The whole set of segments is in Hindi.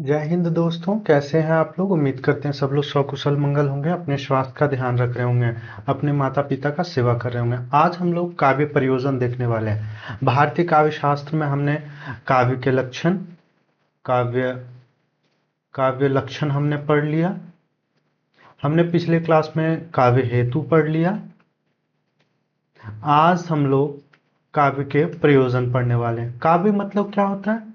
जय हिंद दोस्तों, कैसे हैं आप लोग। उम्मीद करते हैं सब लोग सकुशल मंगल होंगे, अपने स्वास्थ्य का ध्यान रख रहे होंगे, अपने माता पिता का सेवा कर रहे होंगे। आज हम लोग काव्य प्रयोजन देखने वाले हैं। भारतीय काव्य शास्त्र में हमने काव्य के लक्षण, काव्य काव्य लक्षण हमने पढ़ लिया। हमने पिछले क्लास में काव्य हेतु पढ़ लिया। आज हम लोग काव्य के प्रयोजन पढ़ने वाले हैं। काव्य मतलब क्या होता है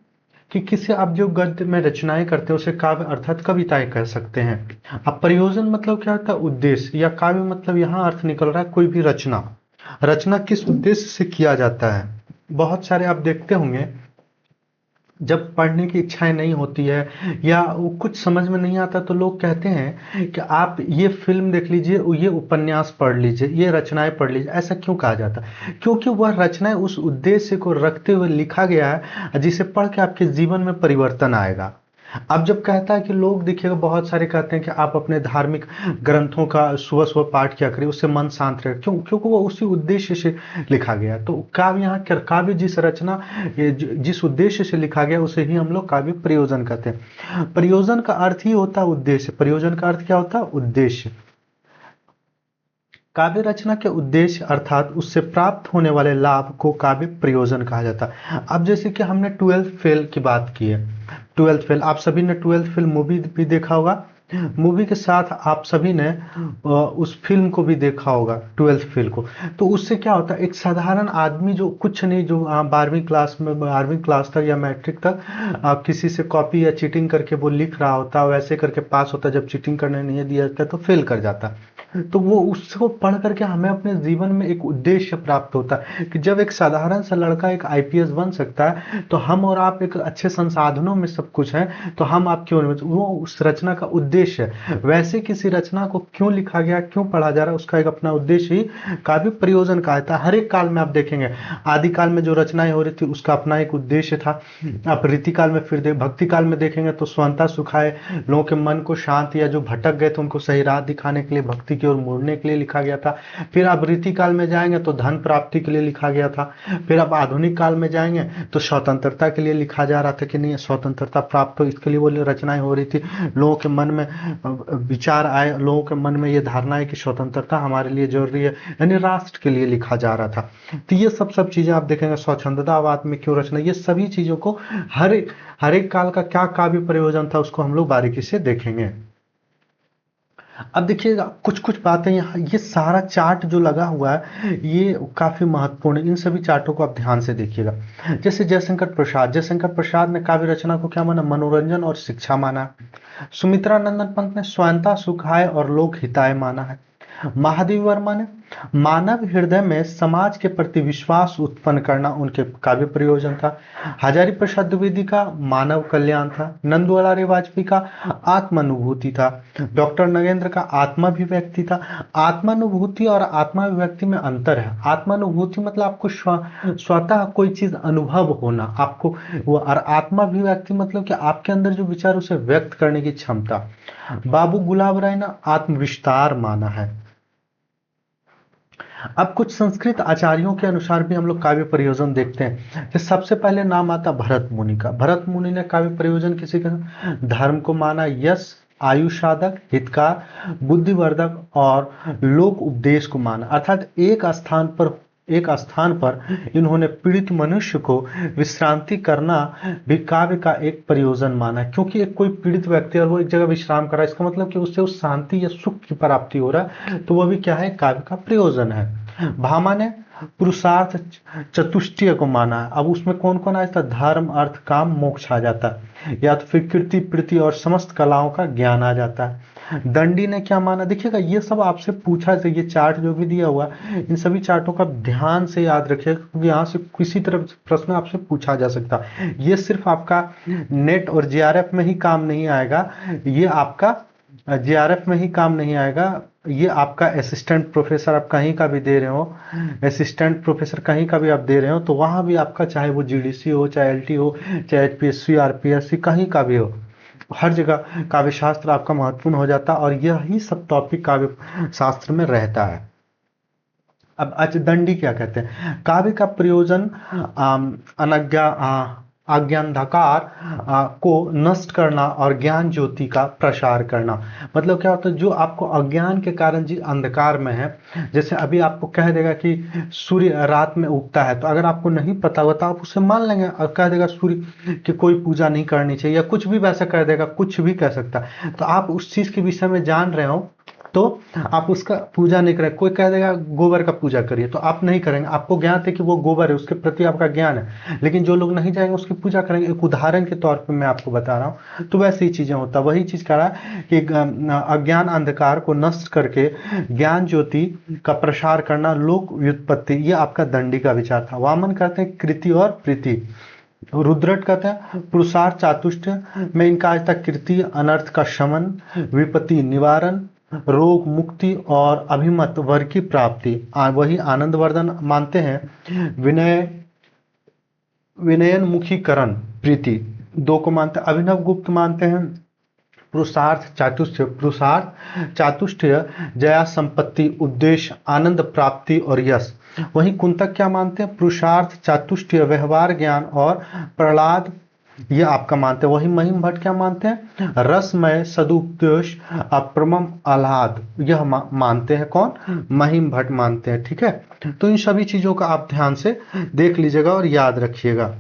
कि किसी आप जो गद्य में रचनाएं करते हैं उसे काव्य अर्थात कविताएं कह सकते हैं। अब प्रयोजन मतलब क्या होता है, उद्देश्य, या काव्य मतलब यहाँ अर्थ निकल रहा है कोई भी रचना। रचना किस उद्देश्य से किया जाता है। बहुत सारे आप देखते होंगे, जब पढ़ने की इच्छाएं नहीं होती है या वो कुछ समझ में नहीं आता तो लोग कहते हैं कि आप ये फिल्म देख लीजिए, ये उपन्यास पढ़ लीजिए, ये रचनाएं पढ़ लीजिए। ऐसा क्यों कहा जाता है? क्योंकि वह रचनाएं उस उद्देश्य को रखते हुए लिखा गया है जिसे पढ़ के आपके जीवन में परिवर्तन आएगा। अब जब कहता है कि लोग देखिएगा, बहुत सारे कहते हैं कि आप अपने धार्मिक ग्रंथों का सुबह सुबह पाठ किया करिए, उससे मन शांत रहे। क्यों? क्योंकि वो उसी उद्देश्य से लिखा गया है। तो काव्य यहाँ काव्य जिस रचना जिस उद्देश्य से लिखा गया उसे ही हम लोग काव्य प्रयोजन कहते हैं। प्रयोजन का अर्थ ही होता है उद्देश्य। प्रयोजन का अर्थ क्या होता है? उद्देश्य। काव्य रचना के उद्देश्य अर्थात उससे प्राप्त होने वाले लाभ को काव्य प्रयोजन कहा जाता है। अब जैसे कि हमने ट्वेल्थ फेल की बात की है। ट्वेल्थ फेल, आप सभी ने ट्वेल्थ फेल मूवी भी देखा होगा। मूवी के साथ आप सभी ने उस फिल्म को भी देखा होगा, ट्वेल्थ फेल को। तो उससे क्या होता है, एक साधारण आदमी जो कुछ नहीं, जो 12वीं क्लास तक या मैट्रिक तक किसी से कॉपी या चीटिंग करके वो लिख रहा होता है, वैसे करके पास होता है। जब चीटिंग करने नहीं दिया जाता तो फेल कर जाता। तो वो उसको पढ़ करके हमें अपने जीवन में एक उद्देश्य प्राप्त होता है कि जब एक साधारण सा लड़का एक आईपीएस बन सकता है तो हम और आप एक अच्छे संसाधनों में सब कुछ है, तो हम आप क्यों नहीं। वो उस रचना का उद्देश्य है। वैसे किसी रचना को क्यों लिखा गया, क्यों पढ़ा जा रहा है, उसका एक अपना उद्देश्य ही काव्य प्रयोजन का था। हर एक काल में आप देखेंगे, आदिकाल में जो रचनाएं हो रही थी उसका अपना एक उद्देश्य था। आप रीतिकाल में फिर भक्ति काल में देखेंगे तो स्वंता सुखाए, लोगों के मन को शांत, या जो भटक गए थे उनको सही राह दिखाने के लिए, भक्ति की ओर मोड़ने के लिए लिखा गया था। फिर आप रीति काल में जाएंगे तो धन प्राप्ति के लिए लिखा गया था। फिर आप आधुनिक काल में जाएंगे तो स्वतंत्रता के लिए लिखा जा रहा था कि नहीं स्वतंत्रता प्राप्त हो, इसके लिए वो रचनाएं हो रही थी। लोगों के मन में विचार आए, लोगों के मन में ये धारणा है कि स्वतंत्रता हमारे लिए जरूरी है, यानी राष्ट्र के लिए लिखा जा रहा था। तो ये सब चीजें आप देखेंगे। स्वच्छंदतावाद में क्यों रचना, ये सभी चीजों को हर एक काल का क्या काव्य प्रयोजन था उसको हम लोग बारीकी से देखेंगे। अब देखिएगा कुछ कुछ बातें, यहाँ ये सारा चार्ट जो लगा हुआ है ये काफी महत्वपूर्ण है। इन सभी चार्टों को आप ध्यान से देखिएगा। जैसे जयशंकर प्रसाद ने काव्य रचना को क्या माना? मनोरंजन और शिक्षा माना। सुमित्रा नंदन पंत ने स्वयंता सुखाय और लोक हिताय माना है। महादेवी वर्मा ने मानव हृदय में समाज के प्रति विश्वास उत्पन्न करना उनके काव्य प्रयोजन था। हजारी प्रसाद द्विवेदी का मानव कल्याण था। नंदुलाल वाजपेयी का आत्मानुभूति था। डॉक्टर नगेंद्र का आत्माभिव्यक्ति था। आत्मानुभूति और आत्माभिव्यक्ति में अंतर है। आत्मानुभूति मतलब आपको स्वतः कोई चीज अनुभव होना आपको वो, और आत्माभिव्यक्ति मतलब कि आपके अंदर जो विचार उसे व्यक्त करने की क्षमता। बाबू गुलाब राय ने आत्मविस्तार माना है। अब कुछ संस्कृत आचार्यों के अनुसार भी हम लोग काव्य प्रयोजन देखते हैं। कि सबसे पहले नाम आता भरत मुनि का। भरत मुनि ने काव्य प्रयोजन किसी का धर्म को माना, यश, आयु साधक, हितकार, बुद्धिवर्धक और लोक उपदेश को माना। अर्थात एक स्थान पर इन्होंने पीड़ित मनुष्य को विश्रांति करना भी काव्य का एक प्रयोजन माना। क्योंकि एक कोई पीड़ित व्यक्ति और वो एक जगह विश्राम कर रहा है, इसका मतलब कि उससे उस शांति या सुख की प्राप्ति हो रहा है, तो वह भी क्या है? काव्य का प्रयोजन है। भामा ने पुरुषार्थ चतुष्टय को माना है। अब उसमें कौन कौन आया था? धर्म, अर्थ, काम, मोक्ष आ जाता है। या तो फिर कीर्ति, प्रीति और समस्त कलाओं का ज्ञान आ जाता है। दंडी ने क्या माना? देखिएगा ये सब आपसे पूछा जाए, ये चार्ट जो भी दिया हुआ है इन सभी चार्टों का ध्यान से याद रखिएगा, क्योंकि यहाँ से किसी तरह प्रश्न आपसे पूछा जा सकता है। ये सिर्फ आपका नेट और जेआरएफ में ही काम नहीं आएगा, ये आपका जेआरएफ में ही काम नहीं आएगा, ये आपका असिस्टेंट प्रोफेसर आप कहीं का भी दे रहे हो, असिस्टेंट प्रोफेसर कहीं का भी आप दे रहे हो तो वहां भी आपका, चाहे वो जीडीसी हो, चाहे एलटी हो, चाहे एचपीएससी, आरपीएससी, कहीं का भी हो, हर जगह काव्य शास्त्र आपका महत्वपूर्ण हो जाता है और यही सब टॉपिक काव्य शास्त्र में रहता है। अब दंडी क्या कहते हैं? काव्य का प्रयोजन अनज्ञा अज्ञानधकार को नष्ट करना और ज्ञान ज्योति का प्रसार करना। मतलब क्या होता है, जो आपको अज्ञान के कारण जिस अंधकार में है, जैसे अभी आपको कह देगा कि सूर्य रात में उगता है, तो अगर आपको नहीं पता होगा तो आप उसे मान लेंगे और कह देगा सूर्य की कोई पूजा नहीं करनी चाहिए, या कुछ भी वैसा कह देगा, कुछ भी कह सकता है। तो आप उस चीज के विषय में जान रहे हो तो आप उसका पूजा नहीं करें। कोई कह देगा गोबर का पूजा करिए, तो आप नहीं करेंगे, आपको ज्ञान है कि वो गोबर है, उसके प्रति आपका ज्ञान है। लेकिन जो लोग नहीं जाएंगे उसकी पूजा करेंगे। एक उदाहरण के तौर पे मैं आपको बता रहा हूँ। तो वैसे ही चीजें होता, वही चीज कह रहा है कि अज्ञान अंधकार को नष्ट करके ज्ञान ज्योति का प्रसार करना, लोक व्युत्पत्ति, ये आपका दंडी का विचार था। वामन कहते हैं कृति और प्रीति, रुद्रट कहते हैं पुरुषार्थ चातुष्ट में इनका आज तक कृति अनर्थ का शमन, विपत्ति निवारण, रोग मुक्ति और अभिमत वर्ग की प्राप्ति। वही आनंदवर्धन मानते हैं विनयनमुखीकरण प्रीति, दो को मानते हैं। अभिनव गुप्त मानते हैं पुरुषार्थ चातुष्टय जया संपत्ति उद्देश्य आनंद प्राप्ति और यश। वहीं कुंतक क्या मानते हैं, पुरुषार्थ चातुष्टय व्यवहार ज्ञान और प्रहलाद ये आपका मानते हैं। वही महिम भट्ट क्या मानते हैं, रसमय सदुपदेश अप्रमम आह्लाद, यह मानते हैं। कौन, महिम भट्ट मानते हैं। ठीक है, तो इन सभी चीजों का आप ध्यान से देख लीजिएगा और याद रखिएगा।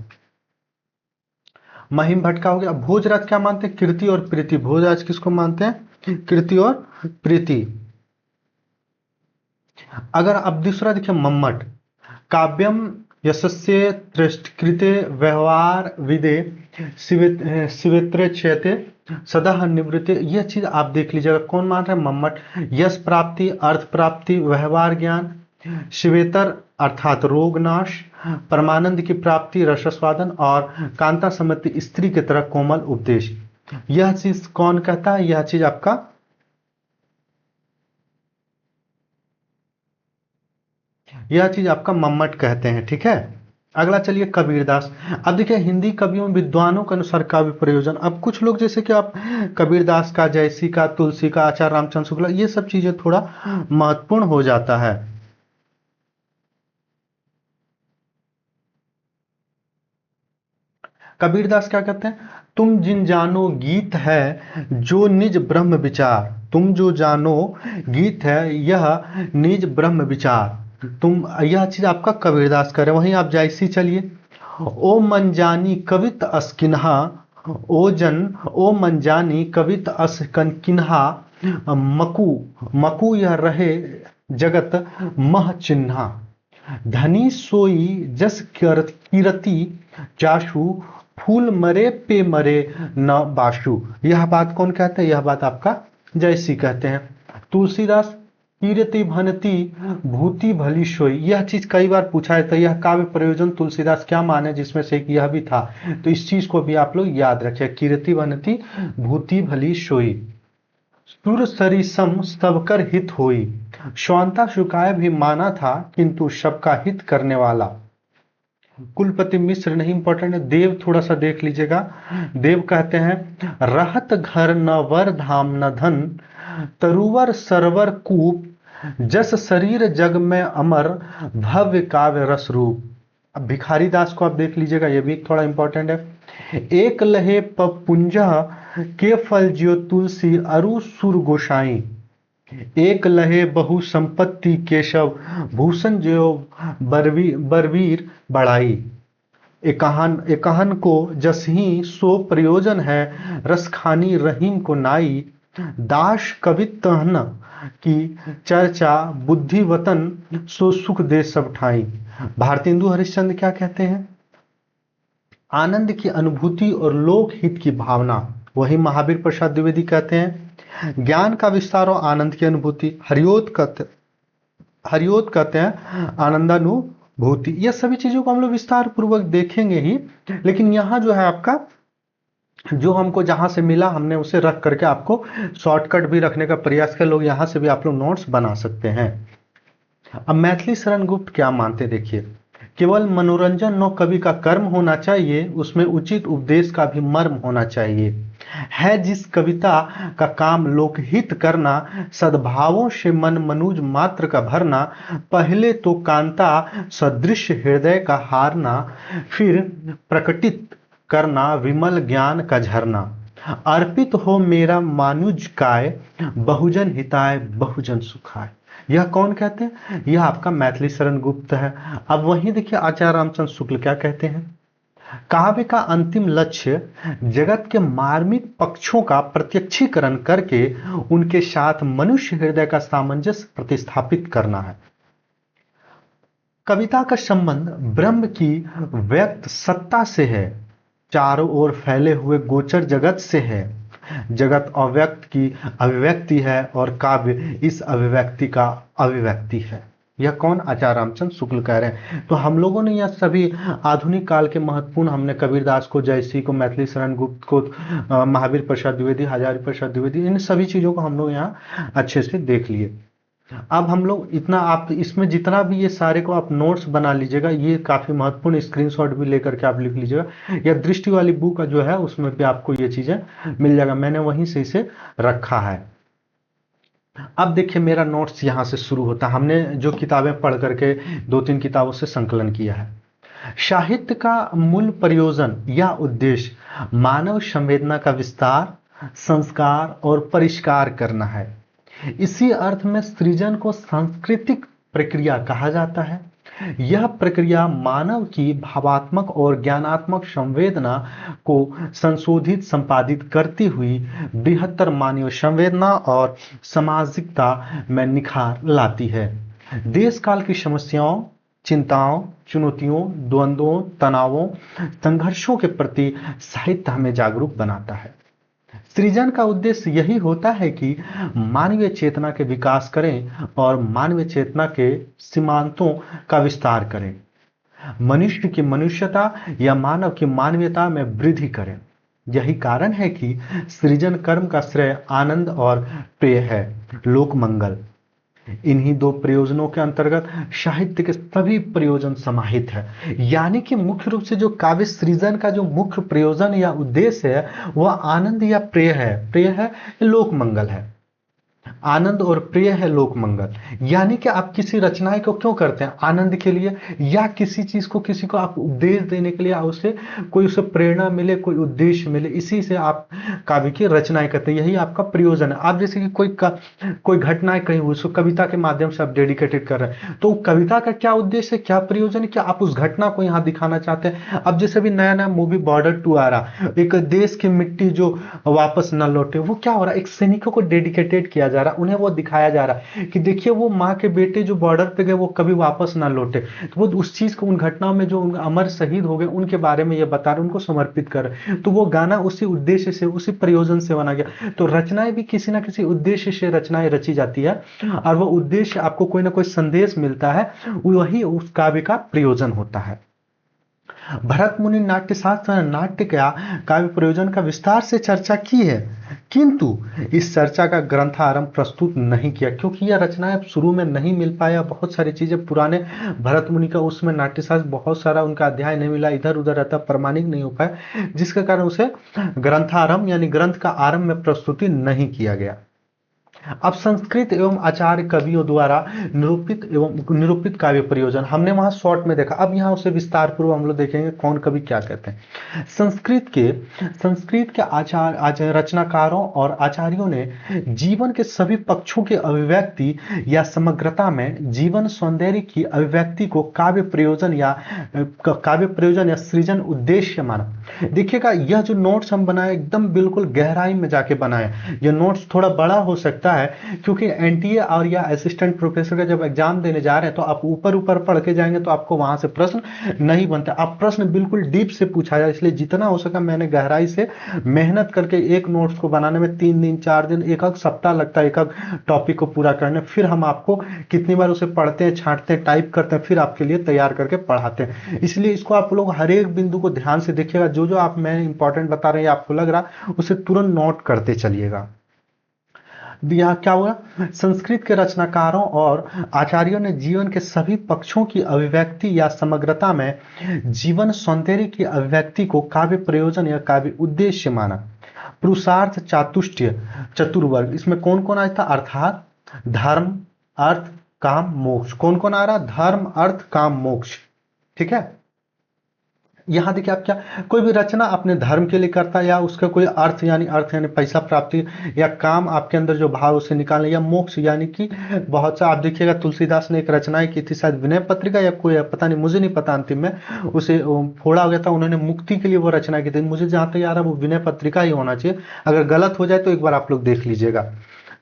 महिम भट्ट का हो गया। भोजराज क्या मानते हैं, कीर्ति और प्रीति। भोजराज किसको मानते हैं, कीर्ति और प्रीति। अगर अब दूसरा देखिए मम्मट, काव्यम यशस्ये त्रिष्टकृते व्यवहार विदे शिवेत्र चैते सदा निवृत्ति, यह चीज आप देख लीजिएगा। कौन मान रहा है, मम्मट। यश प्राप्ति, अर्थ प्राप्ति, व्यवहार ज्ञान, शिवेतर अर्थात रोग नाश, परमानंद की प्राप्ति, रसस्वादन और कांता सम्मति स्त्री की तरह कोमल उपदेश। यह चीज कौन कहता है, यह चीज आपका मम्मट कहते हैं। ठीक है, अगला चलिए कबीरदास। अब देखिए हिंदी कवियों विद्वानों के अनुसार काव्य प्रयोजन। अब कुछ लोग जैसे कि आप कबीरदास का, जयसी का, तुलसी का, आचार्य रामचंद्र शुक्ला, ये सब चीजें थोड़ा महत्वपूर्ण हो जाता है। कबीरदास क्या कहते हैं, तुम जिन जानो गीत है जो निज ब्रह्म विचार, तुम जो जानो गीत है यह निज ब्रह्म विचार। तुम, यह चीज आपका कबीरदास करे। वहीं आप जायसी चलिए, ओ मन जानी कवित अस्किन्हा, ओ मन जानी कवित अस्कन किन्हा, मकु यह रहे जगत मह चिन्हा, धनी सोई जस कीरति जाशु, फूल मरे पे मरे न बाशु। यह बात कौन कहते हैं, यह बात आपका जयसी कहते हैं। तुलसीदास, कीरति भनति भूति भली सोई, यह चीज कई बार पूछा है, तो यह काव्य प्रयोजन तुलसीदास क्या माने, जिसमें से एक यह भी था। तो इस चीज को भी आप लोग याद रखिए, कीरति भनति भूति भली सोई, सुर सरिसम सबकर हित होई, श्वांता शुकाय भी माना था किंतु सबका हित करने वाला। कुलपति मिश्र नहीं इंपॉर्टेंट है। देव थोड़ा सा देख लीजिएगा। देव कहते हैं रहत घर न वर धाम न धन, तरुवर सरवर कूप, जस शरीर जग में अमर, भव्य काव्य रस रूप। अब भिखारी दास को आप देख लीजिएगा, ये भी थोड़ा इंपॉर्टेंट है। एक लहे पपुंजा के फल ज्यो तुलसी अरु सुर गोसाई, एक लहे बहु संपत्ति केशव भूषण ज्यो बरवीर बड़ाई। एकाहन को जसही सो प्रयोजन है, रसखानी रहीम को नाई, दास कवितहन की चर्चा बुद्धिवतन सो सुख दे सब ठाई। भारतेंदु हरिश्चंद्र क्या कहते हैं, आनंद की अनुभूति और लोक हित की भावना। वही महावीर प्रसाद द्विवेदी कहते हैं ज्ञान का विस्तार और आनंद की अनुभूति। हरिओत कहते हैं आनंदानुभूति। यह सभी चीजों को हम लोग विस्तार पूर्वक देखेंगे ही, लेकिन यहाँ जो है आपका, जो हमको जहां से मिला हमने उसे रख करके आपको शॉर्टकट भी रखने का प्रयास कर, लोग यहां से भी आप लोग नोट्स बना सकते हैं। अब मैथिली शरण गुप्त क्या मानते, देखिए, केवल मनोरंजन न कवि का कर्म होना चाहिए, उसमें उचित उपदेश का भी मर्म होना चाहिए। है जिस कविता का काम लोकहित करना, सद्भावों से मन मनुज मात्र का भरना, पहले तो कांता सदृश हृदय का हारना, फिर प्रकटित करना विमल ज्ञान का झरना, अर्पित हो मेरा मानुज काय, बहुजन हिताय बहुजन सुखाय। यह कौन कहते हैं? यह आपका मैथिली शरण गुप्त है। अब वहीं देखिए आचार्य रामचंद्र शुक्ल क्या कहते हैं, काव्य का अंतिम लक्ष्य जगत के मार्मिक पक्षों का प्रत्यक्षीकरण करके उनके साथ मनुष्य हृदय का सामंजस्य प्रतिस्थापित करना है। कविता का संबंध ब्रह्म की व्यक्त सत्ता से है, चारों ओर फैले हुए गोचर जगत से है। जगत अव्यक्त की अभिव्यक्ति है और काव्य इस अभिव्यक्ति का अभिव्यक्ति है। यह कौन? आचार्य रामचंद्र शुक्ल कह रहे हैं। तो हम लोगों ने यह सभी आधुनिक काल के महत्वपूर्ण, हमने कबीरदास को, जयसी को, मैथिली शरण गुप्त को, महावीर प्रसाद द्विवेदी, हजारी प्रसाद द्विवेदी, इन सभी चीजों को हम लोग यहाँ अच्छे से देख लिए। अब हम लोग इतना, आप इसमें जितना भी ये सारे को आप नोट्स बना लीजिएगा, ये काफी महत्वपूर्ण, स्क्रीनशॉट भी लेकर के आप लिख लीजिएगा। या दृष्टि वाली बुक जो है उसमें भी आपको ये चीजें मिल जाएगा, मैंने वहीं से इसे रखा है। अब देखिए मेरा नोट्स यहाँ से शुरू होता है। हमने जो किताबें पढ़ करके 2-3 किताबों से संकलन किया है। साहित्य का मूल प्रयोजन या उद्देश्य मानव संवेदना का विस्तार, संस्कार और परिष्कार करना है। इसी अर्थ में सृजन को सांस्कृतिक प्रक्रिया कहा जाता है। यह प्रक्रिया मानव की भावात्मक और ज्ञानात्मक संवेदना को संशोधित संपादित करती हुई बृहत्तर मानवीय संवेदना और सामाजिकता में निखार लाती है। देश काल की समस्याओं, चिंताओं, चुनौतियों, द्वंद्वों, तनावों, संघर्षों के प्रति साहित्य हमें जागरूक बनाता है। सृजन का उद्देश्य यही होता है कि मानवीय चेतना के विकास करें और मानवीय चेतना के सीमांतों का विस्तार करें, मनुष्य की मनुष्यता या मानव की मानवीयता में वृद्धि करें। यही कारण है कि सृजन कर्म का श्रेय आनंद और प्रेय है, लोक मंगल। इन्हीं दो प्रयोजनों के अंतर्गत साहित्य के सभी प्रयोजन समाहित है। यानी कि मुख्य रूप से जो काव्य सृजन का जो मुख्य प्रयोजन या उद्देश्य है वह आनंद या प्रेय है। प्रेय है, लोक मंगल है। आनंद और प्रिय है लोक मंगल। यानी कि आप किसी रचनाएं को क्यों करते हैं? आनंद के लिए, या किसी चीज को किसी को आप उपदेश देने के लिए, उसे कोई उसे प्रेरणा मिले, कोई उद्देश्य मिले, इसी से आप काव्य की रचनाएं करते हैं। यही आपका प्रयोजन है। आप जैसे कि कोई घटनाएं कहीं हुई, उसको कविता के माध्यम से आप डेडिकेटेड कर रहे हैं, तो कविता का क्या उद्देश्य है, क्या प्रयोजन है, क्या आप उस घटना को यहाँ दिखाना चाहते हैं? अब जैसे भी नया नया मूवी बॉर्डर 2 आ रहा, एक देश की मिट्टी जो वापस न लौटे, वो क्या हो रहा है? एक सैनिकों को डेडिकेटेड किया जा रहा, उन्हें वो दिखाया जा रहा है कि देखिए वो माँ के बेटे जो बॉर्डर पे गए वो कभी वापस ना लौटे। तो वो उस चीज को, उन घटनाओं में जो अमर शहीद हो गए उनके बारे में ये बता रहे, उनको समर्पित कर रहे। तो वो गाना उसी उद्देश्य से, उसी प्रयोजन से बना गया। तो रचनाएं भी किसी ना किसी उद्देश्य से रचनाएं रची जाती है, और वो उद्देश्य आपको कोई ना कोई संदेश मिलता है, वही उस काव्य का प्रयोजन होता है। भरत मुनि नाट्यशास्त्र ने नाट्य का काव्य प्रयोजन का विस्तार से चर्चा की है, किंतु इस चर्चा का ग्रंथारंभ प्रस्तुत नहीं किया, क्योंकि यह रचनाएं शुरू में नहीं मिल पाया। बहुत सारी चीजें पुराने भरत मुनि का उसमें नाट्यशास्त्र बहुत सारा उनका अध्याय नहीं मिला, इधर उधर रहता, प्रमाणिक नहीं हो पाया, जिसके कारण उसे ग्रंथारंभ यानी ग्रंथ का आरंभ में प्रस्तुति नहीं किया गया। अब संस्कृत एवं आचार्य कवियों द्वारा निरूपित काव्य प्रयोजन हमने वहां शॉर्ट में देखा। अब यहाँ उसे विस्तार पूर्व हम लोग देखेंगे कौन कवि क्या कहते हैं। संस्कृत के आचार्य रचनाकारों और आचार्यों ने जीवन के सभी पक्षों की अभिव्यक्ति या समग्रता में जीवन सौंदर्य की अभिव्यक्ति को काव्य प्रयोजन या सृजन उद्देश्य माना। देखिएगा यह जो नोट्स हम बनाए एकदम बिल्कुल गहराई में जाके बनाए। यह नोट्स थोड़ा बड़ा हो सकता है क्योंकि एनटीए और या असिस्टेंट प्रोफेसर का जब एग्जाम देने जा रहे हैं तो आप ऊपर ऊपर पढ़ के जाएंगे तो आपको वहां से प्रश्न नहीं बनता। आप प्रश्न बिल्कुल डीप से पूछा जाए, इसलिए जितना हो सका मैंने गहराई से मेहनत करके एक नोट्स को बनाने में 3 दिन 4 दिन, एक सप्ताह लगता है एक टॉपिक को पूरा करने। फिर हम आपको कितनी बार उसे पढ़ते हैं, छांटते हैं, टाइप करते हैं, फिर आपके लिए तैयार करके पढ़ाते हैं। इसलिए इसको आप लोग हर एक बिंदु को ध्यान से देखिएगा। जो जो आप मैं इंपॉर्टेंट बता रहे हैं आपको लग रहा, उसे तुरंत नोट करते चलिएगा। यहाँ क्या हुआ? संस्कृत के रचनाकारों और आचार्यों ने जीवन के सभी पक्षों की अभिव्यक्ति या समग्रता में जीवन सौंदर्य की अभिव्यक्ति को काव्य प्रयोजन या काव्य उद्देश्य माना। पुरुषार्थ चातुष्टय चतुर्वर्ग, इसमें कौन कौन आया था? अर्थात धर्म, अर्थ, काम, मोक्ष। कौन कौन आ रहा? धर्म, अर्थ, काम, मोक्ष। ठीक है, यहाँ देखिए आप क्या, कोई भी रचना अपने धर्म के लिए करता है या उसका कोई अर्थ यानी पैसा प्राप्ति, या काम आपके अंदर जो भाव उसे निकालने, या मोक्ष यानी कि बहुत सा आप देखिएगा तुलसीदास ने एक रचनाएं की थी शायद विनय पत्रिका या कोई पता नहीं, मुझे नहीं पता, अंतिम में उसे फोड़ा हो गया था, उन्होंने मुक्ति के लिए वो रचना की थी, मुझे जहाँ तक याद है वो विनय पत्रिका ही होना चाहिए, अगर गलत हो जाए तो एक बार आप लोग देख लीजिएगा।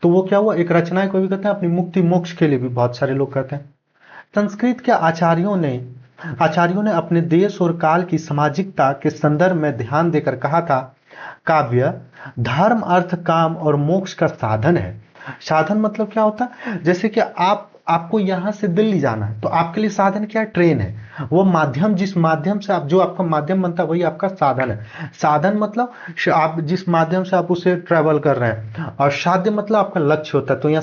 तो वो क्या हुआ, एक रचना को भी कहते हैं अपनी मुक्ति मोक्ष के लिए भी बहुत सारे लोग कहते हैं। संस्कृत के आचार्यों ने अपने देश और काल की सामाजिकता के संदर्भ में ध्यान देकर कहा था, काव्य धर्म अर्थ काम और मोक्ष का साधन है। साधन मतलब क्या होता है, जैसे कि आपको यहां से दिल्ली जाना है तो आपके लिए साधन क्या है, ट्रेन है। वो माध्यम, जिस माध्यम से आप, जो आपका माध्यम बनता है वही आपका साधन है। साधन मतलब आप जिस माध्यम से आप उसे ट्रेवल कर रहे हैं, और साध्य मतलब आपका लक्ष्य होता है। तो यहाँ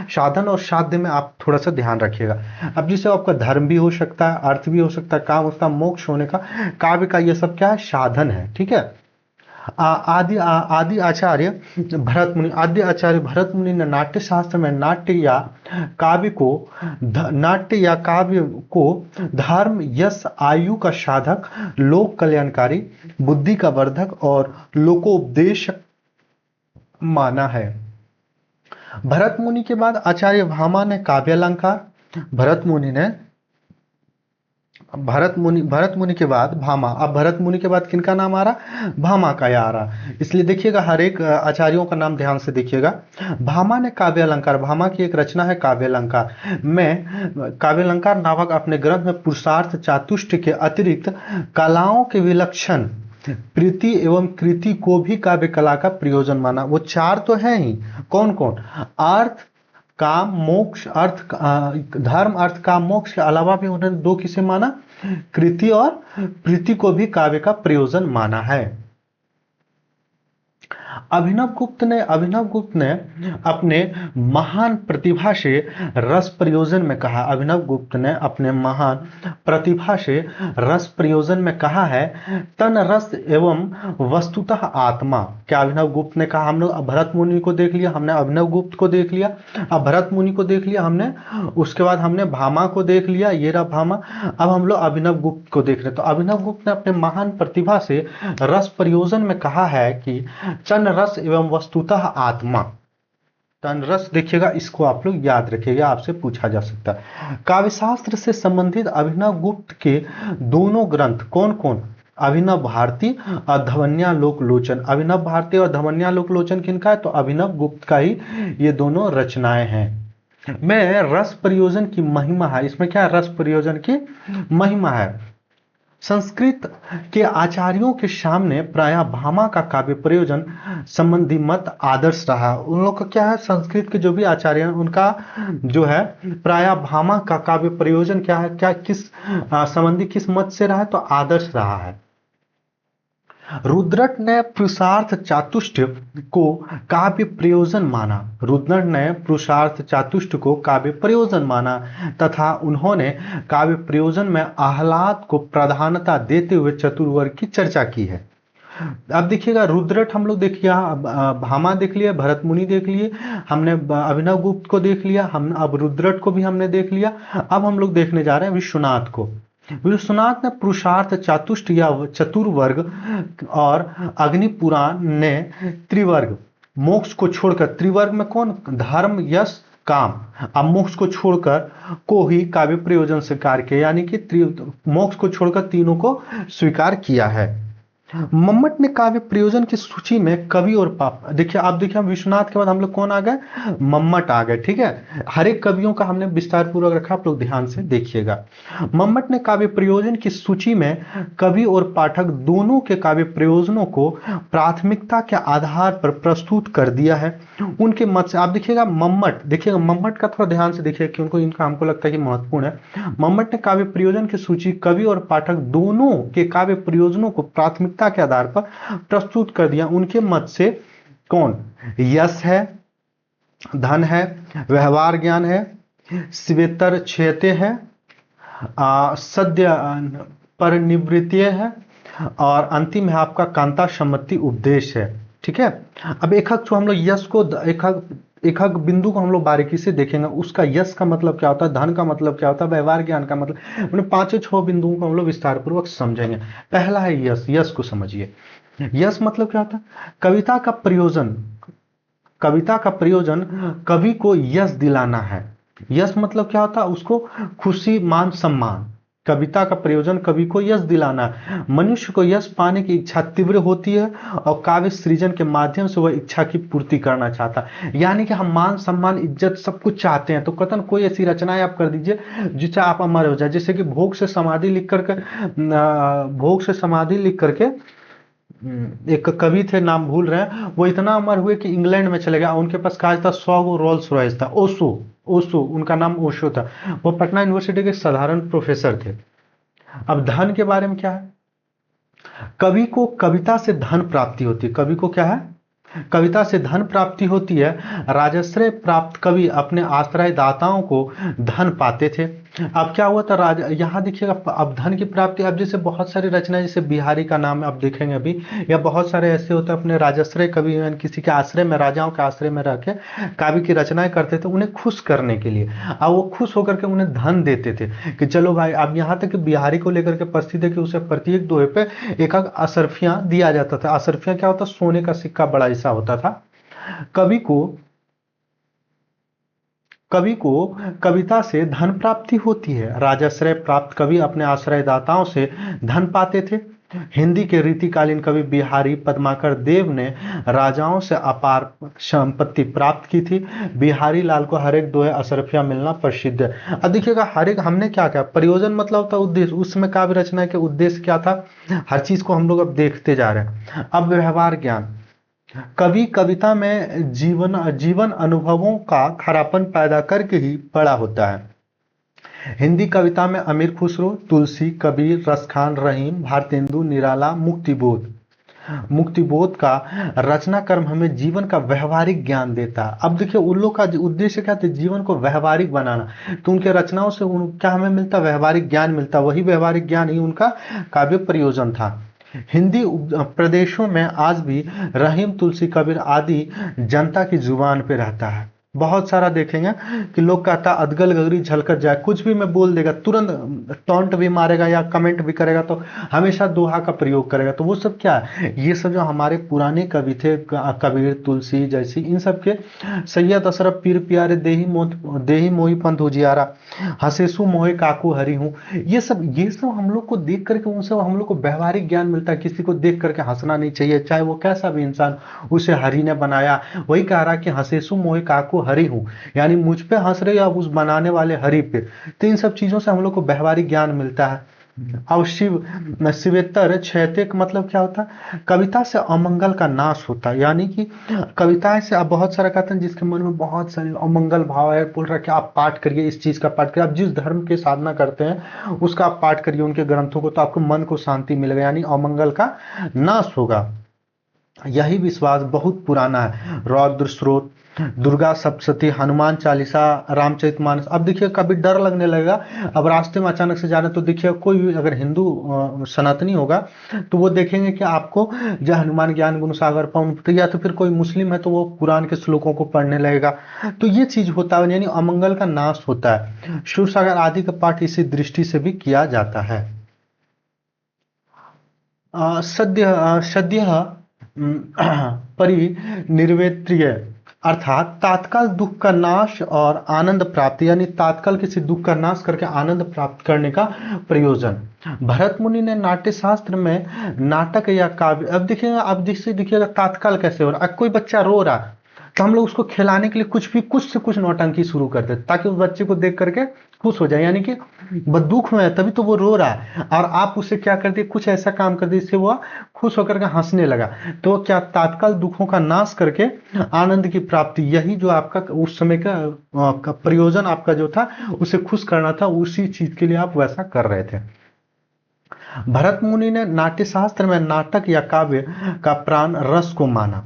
साधन और साध्य में आप थोड़ा सा ध्यान रखिएगा। अब जिससे आपका धर्म भी हो सकता है, अर्थ भी हो सकता है, काम होता है, मोक्ष होने का, काव्य का ये सब क्या है, साधन है। ठीक है। आदि आचार्य भरत मुनि ने नाट्य शास्त्र में नाट्य या काव्य को धर्म यश आयु का साधक, लोक कल्याणकारी, बुद्धि का वर्धक और लोकोपदेशक माना है। भरत मुनि के बाद आचार्य भामा ने काव्यालंकार, भरत मुनि के बाद भामा, अब भरत मुनि के बाद किनका नाम आ रहा, भामा का आ रहा। इसलिए देखिएगा हर एक आचार्यों का नाम ध्यान से देखिएगा। भामा ने काव्यालंकार, भामा की एक रचना है काव्यालंकार नामक अपने ग्रंथ में पुरुषार्थ चातुष्ट के अतिरिक्त कलाओं के विलक्षण प्रीति एवं कृति को भी काव्य कला का प्रयोजन माना। वो चार तो है ही, कौन कौन, अर्थ काम मोक्ष, धर्म अर्थ काम मोक्ष के अलावा भी उन्होंने दो किसे माना, कृति और प्रीति को भी काव्य का प्रयोजन माना है। अभिनव गुप्त ने अपने महान प्रतिभा से रस प्रयोजन में कहा, है तन रस एवं वस्तुतः आत्मा। क्या अभिनव गुप्त ने कहा, हम लोग भरत मुनि को देख लिया, हमने अभिनव गुप्त को देख लिया, अब भरत मुनि को देख लिया हमने, उसके बाद हमने भामा को देख लिया, ये रहा भामा, अब हम लोग अभिनव गुप्त को देख रहे। तो अभिनव गुप्त ने अपने महान प्रतिभा से रस प्रयोजन में कहा है कि तन रस एवं वस्तुतः आत्मा। तन रस देखिएगा, इसको आप लोग याद रखिएगा, आपसे पूछा जा सकता है। काव्यशास्त्र से संबंधित अभिनव गुप्त के दोनों ग्रंथ कौन कौन, अभिनव भारती और धवन्यालोक लोचन। अभिनव भारती और धवन्यालोक लोचन किनका है, तो अभिनव गुप्त का ही ये दोनों रचनाएं हैं। में रस प्रयोजन की महिमा है, इसमें क्या है, रस प्रयोजन की महिमा है। संस्कृत के आचार्यों के सामने प्रायः भामा का काव्य प्रयोजन संबंधी मत आदर्श रहा। उन लोग का क्या है, संस्कृत के जो भी आचार्य हैं उनका जो है प्रायः भामा का काव्य प्रयोजन क्या है, क्या किस संबंधी किस मत से रहा है, तो आदर्श रहा है। रुद्रट ने पुरुषार्थ चातुष्ट को काव्य प्रयोजन माना, तथा उन्होंने काव्य प्रयोजन में आह्लाद को प्राधान्यता देते हुए चतुर्वर्ग की चर्चा की है। अब देखिएगा रुद्रट हम लोग देखिए, भामा देख लिया, भरत मुनि देख लिए, हमने अभिनव गुप्त को देख लिया, हम अब रुद्रट को भी हमने देख लिया। अब हम लोग देखने जा रहे हैं विश्वनाथ को। विश्वनाथ ने पुरुषार्थ चातुष्ट या चतुर्वर्ग और अग्निपुराण ने त्रिवर्ग, मोक्ष को छोड़कर, त्रिवर्ग में कौन, धर्म यश काम, अब मोक्ष को छोड़कर को ही काव्य प्रयोजन स्वीकार किया, यानी कि मोक्ष को छोड़कर तीनों को स्वीकार किया है। मम्मट ने काव्य प्रयोजन की सूची में कवि और पाप, देखिए आप देखिए विश्वनाथ के बाद हम लोग कौन आ गए, मम्मट आ गए। ठीक है, हर एक कवियों का हमने विस्तार पूर्वक रखा, आप लोग ध्यान से देखिएगा। मम्मट ने काव्य प्रयोजन की सूची में कवि और पाठक दोनों के काव्य प्रयोजनों को प्राथमिकता के आधार पर प्रस्तुत कर दिया है। उनके मत से आप देखिएगा मम्मट का थोड़ा ध्यान से देखिए क्योंकि इनका हमको लगता है कि महत्वपूर्ण है। मम्मट ने काव्य प्रयोजन की सूची कवि और पाठक दोनों के काव्य प्रयोजनों को प्राथमिकता के आधार पर प्रस्तुत कर दिया। उनके मत से कौन, यश है, धन है, व्यवहार ज्ञान है, स्वेतर क्षेत्र है, सद्य परिनिवृत्ति है, और अंतिम है आपका कांता सम्मति उपदेश है। ठीक है, अब एक हम लोग यश को एक एक बिंदु को हम लोग बारीकी से देखेंगे, उसका यश का मतलब क्या होता है, धन का मतलब क्या होता है, व्यवहार ज्ञान का मतलब, उन्हें पांचों छह बिंदुओं को हम लोग विस्तार पूर्वक समझेंगे। पहला है यश। यश को समझिए। यश मतलब क्या होता है? कविता का प्रयोजन, कविता का प्रयोजन कवि को यश दिलाना है। यश मतलब क्या होता है? उसको खुशी, मान, सम्मान। कविता का प्रयोजन कवि को यश दिलाना है। मनुष्य को यश पाने की इच्छा तीव्र होती है और काव्य सृजन के माध्यम से वह इच्छा की पूर्ति करना चाहता है। यानी कि हम मान, सम्मान, इज्जत सब कुछ चाहते हैं, तो कतन कोई ऐसी रचनाएं आप कर दीजिए जिससे आप अमर हो जाए। जैसे कि भोग से समाधि लिख करके, भोग से समाधि लिख करके एक कवि थे, नाम भूल रहे हैं, वो इतना अमर हुए कि इंग्लैंड में चले गए। उनके पास कहा था 100 रोल्स रॉयस था। ओशो, ओशो उनका नाम ओशो था। वो पटना यूनिवर्सिटी के साधारण प्रोफेसर थे। अब धन के बारे में क्या है? कवि को कविता से धन प्राप्ति होती है। कवि को क्या है? कविता से धन प्राप्ति होती है। राजश्रय प्राप्त कवि अपने आश्रय दाताओं को धन पाते थे। अब क्या हुआ था, राजा, यहाँ देखिएगा, अब धन की प्राप्ति, अब जैसे बहुत सारी रचनाएं, जैसे बिहारी का नाम आप देखेंगे अभी, या बहुत सारे ऐसे होते हैं अपने राजश्रय कवि, यानी किसी के आश्रय में, राजाओं के आश्रय में रह के काव्य की रचनाएं करते थे, उन्हें खुश करने के लिए। अब वो खुश होकर के उन्हें धन देते थे कि चलो भाई। अब यहाँ तक कि बिहारी को लेकर के परिस्थिति है कि उसे प्रत्येक दोहे पे एक एक असरफियां दिया जाता था। असरफियां क्या होता? सोने का सिक्का बड़ा ऐसा होता था। कवि को कवि को कविता से धन प्राप्ति होती है। राजाश्रय प्राप्त कवि अपने आश्रयदाताओं से धन पाते थे। हिंदी के रीतिकालीन कवि बिहारी पद्माकर देव ने राजाओं से अपार संपत्ति प्राप्त की थी। बिहारी लाल को हर एक दोहे असरफिया मिलना प्रसिद्ध है। अब देखिएगा, हर एक हमने क्या क्या प्रयोजन मतलब था उद्देश्य, उसमें काव्य रचना के उद्देश्य क्या था, हर चीज को हम लोग अब देखते जा रहे हैं। अब व्यवहार ज्ञान। कवि कविता में जीवन जीवन अनुभवों का खरापन पैदा करके ही बड़ा होता है। हिंदी कविता में अमीर खुसरो, तुलसी, कबीर, रसखान, रहीम, भारतेंदु, निराला, मुक्तिबोध, मुक्तिबोध का रचना कर्म हमें जीवन का व्यवहारिक ज्ञान देता है। अब देखिए, उन लोग का उद्देश्य क्या था? जीवन को व्यवहारिक बनाना। तो उनके रचनाओं से क्या हमें मिलता? व्यवहारिक ज्ञान मिलता। वही व्यवहारिक ज्ञान ही उनका काव्य प्रयोजन था। हिंदी प्रदेशों में आज भी रहीम, तुलसी, कबीर आदि जनता की जुबान पे रहता है। बहुत सारा देखेंगे कि लोग कहता अदगल गगरी झलकर जाए, कुछ भी मैं बोल देगा, तुरंत टॉन्ट भी मारेगा या कमेंट भी करेगा, तो हमेशा दोहा का प्रयोग करेगा। तो वो सब क्या है? ये सब जो हमारे पुराने कवि थे, कबीर, तुलसी जैसी, इन सब के, सैयद अशरफ पीर प्यारे, देही मोही पंथ उजियारा, हसेसु मोहे काकू हरी हूँ, ये सब हम लोग को देख करके, उनसे हम लोग को व्यवहारिक ज्ञान मिलता है। किसी को देख करके हंसना नहीं चाहिए, चाहे वो कैसा भी इंसान, उसे हरि ने बनाया। वही कह रहा कि हसेसु मोहे काकू हरि हूँ, यानी मुझ पे हंस रहे या उस बनाने वाले हरि पे। तो इन सब चीजों से हम लोग को व्यवहारिक ज्ञान मिलता है। अब शिवेतर क्षैतिक का मतलब क्या होता है? कविता से अमंगल का नाश होता है। यानी कि कविताएं से, आप बहुत सारा कहते हैं जिसके मन में बहुत सारे अमंगल भाव है, बोल रहा है कि आप पाठ करिए, इस चीज का पाठ करिए, आप जिस धर्म की साधना करते हैं उसका आप पाठ करिए, उनके ग्रंथों को, तो आपको मन को शांति मिलेगा, यानी अमंगल का नाश होगा। यही विश्वास बहुत पुराना है। रौद्र स्रोत, दुर्गा सप्तशती, हनुमान चालीसा, रामचरितमानस। अब देखिए, कभी डर लगने लगेगा, अब रास्ते में अचानक से जा रहे तो देखिए, कोई भी अगर हिंदू सनातनी होगा तो वो देखेंगे कि आपको जय हनुमान ज्ञान गुण सागर पवन, या तो फिर कोई मुस्लिम है तो वो कुरान के श्लोकों को पढ़ने लगेगा। तो ये चीज होता है, यानी अमंगल का नाश होता है। शिव सागर आदि का पाठ इसी दृष्टि से भी किया जाता है। सद्य परिनिर्वेत्रिय, अर्थात तात्काल दुख का नाश और आनंद प्राप्ति, यानी तात्काल किसी दुख का नाश करके आनंद प्राप्त करने का प्रयोजन। भरत मुनि ने नाट्य शास्त्र में नाटक या काव्य, अब देखिएगा, अब जिससे देखिएगा तात्काल कैसे हो रहा है। कोई बच्चा रो रहा है तो हम लोग उसको खिलाने के लिए कुछ भी, कुछ से कुछ नौटंकी शुरू कर देते ताकि उस बच्चे को देख करके खुश हो जाए, यानी कि वो दुख में है तभी तो वो रो रहा है, और आप उसे क्या कर दिए, कुछ ऐसा काम कर दिए जिससे वो खुश होकर के हंसने लगा। तो क्या तात्काल दुखों का नाश करके आनंद की प्राप्ति, यही जो आपका उस समय का प्रयोजन आपका जो था, उसे खुश करना था, उसी चीज के लिए आप वैसा कर रहे थे। भरत मुनि ने नाट्य शास्त्र में नाटक या काव्य का प्राण रस को माना।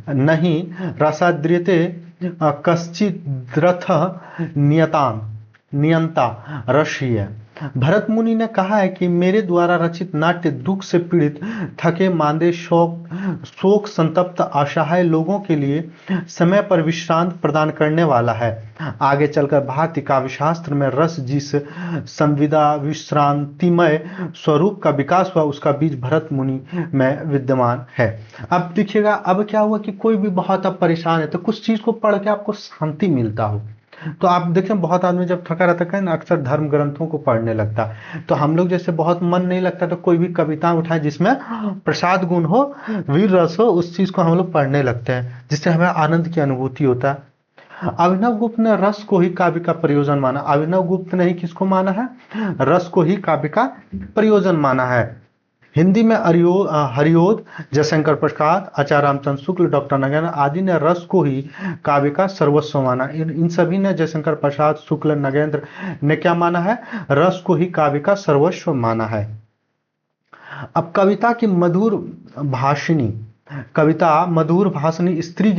नहीं रसाद्रियते कश्चिद्रथ नियताम नियंता रशीय, भरत मुनि ने कहा है कि मेरे द्वारा रचित नाट्य दुख से पीड़ित, थके मांदे, शोक संतप्त, असहाय लोगों के लिए समय पर विश्रांति प्रदान करने वाला है। आगे चलकर भारतीय काव्य शास्त्र में रस जिस संविदा विश्रांतिमय स्वरूप का विकास हुआ, उसका बीज भरत मुनि में विद्यमान है। अब देखिएगा, अब क्या हुआ कि कोई भी बहुत अब परेशान है तो कुछ चीज को पढ़ के आपको शांति मिलता हो, तो आप देखें बहुत आदमी जब थका रहता है ना, अक्सर धर्म ग्रंथों को पढ़ने लगता है। तो हम लोग जैसे बहुत मन नहीं लगता तो कोई भी कविता उठाए जिसमें प्रसाद गुण हो, वीर रस हो, उस चीज को हम लोग पढ़ने लगते हैं, जिससे हमें आनंद की अनुभूति होता है। अभिनव गुप्त ने रस को ही काव्य का प्रयोजन माना। अभिनव गुप्त ने ही किसको माना है? रस को ही काव्य का प्रयोजन माना है। हिंदी में हरिओद, जयशंकर प्रसाद, आचार्य रामचंद्र शुक्ल, डॉक्टर नगेंद्र आदि ने रस को ही काव्य का सर्वस्व माना। इन सभी ने, जयशंकर प्रसाद, शुक्ल, नगेंद्र ने क्या माना है? रस को ही काव्य का सर्वस्व माना है। अब कविता की मधुर भाषिणी, कविता मधुर भाषिणी स्त्री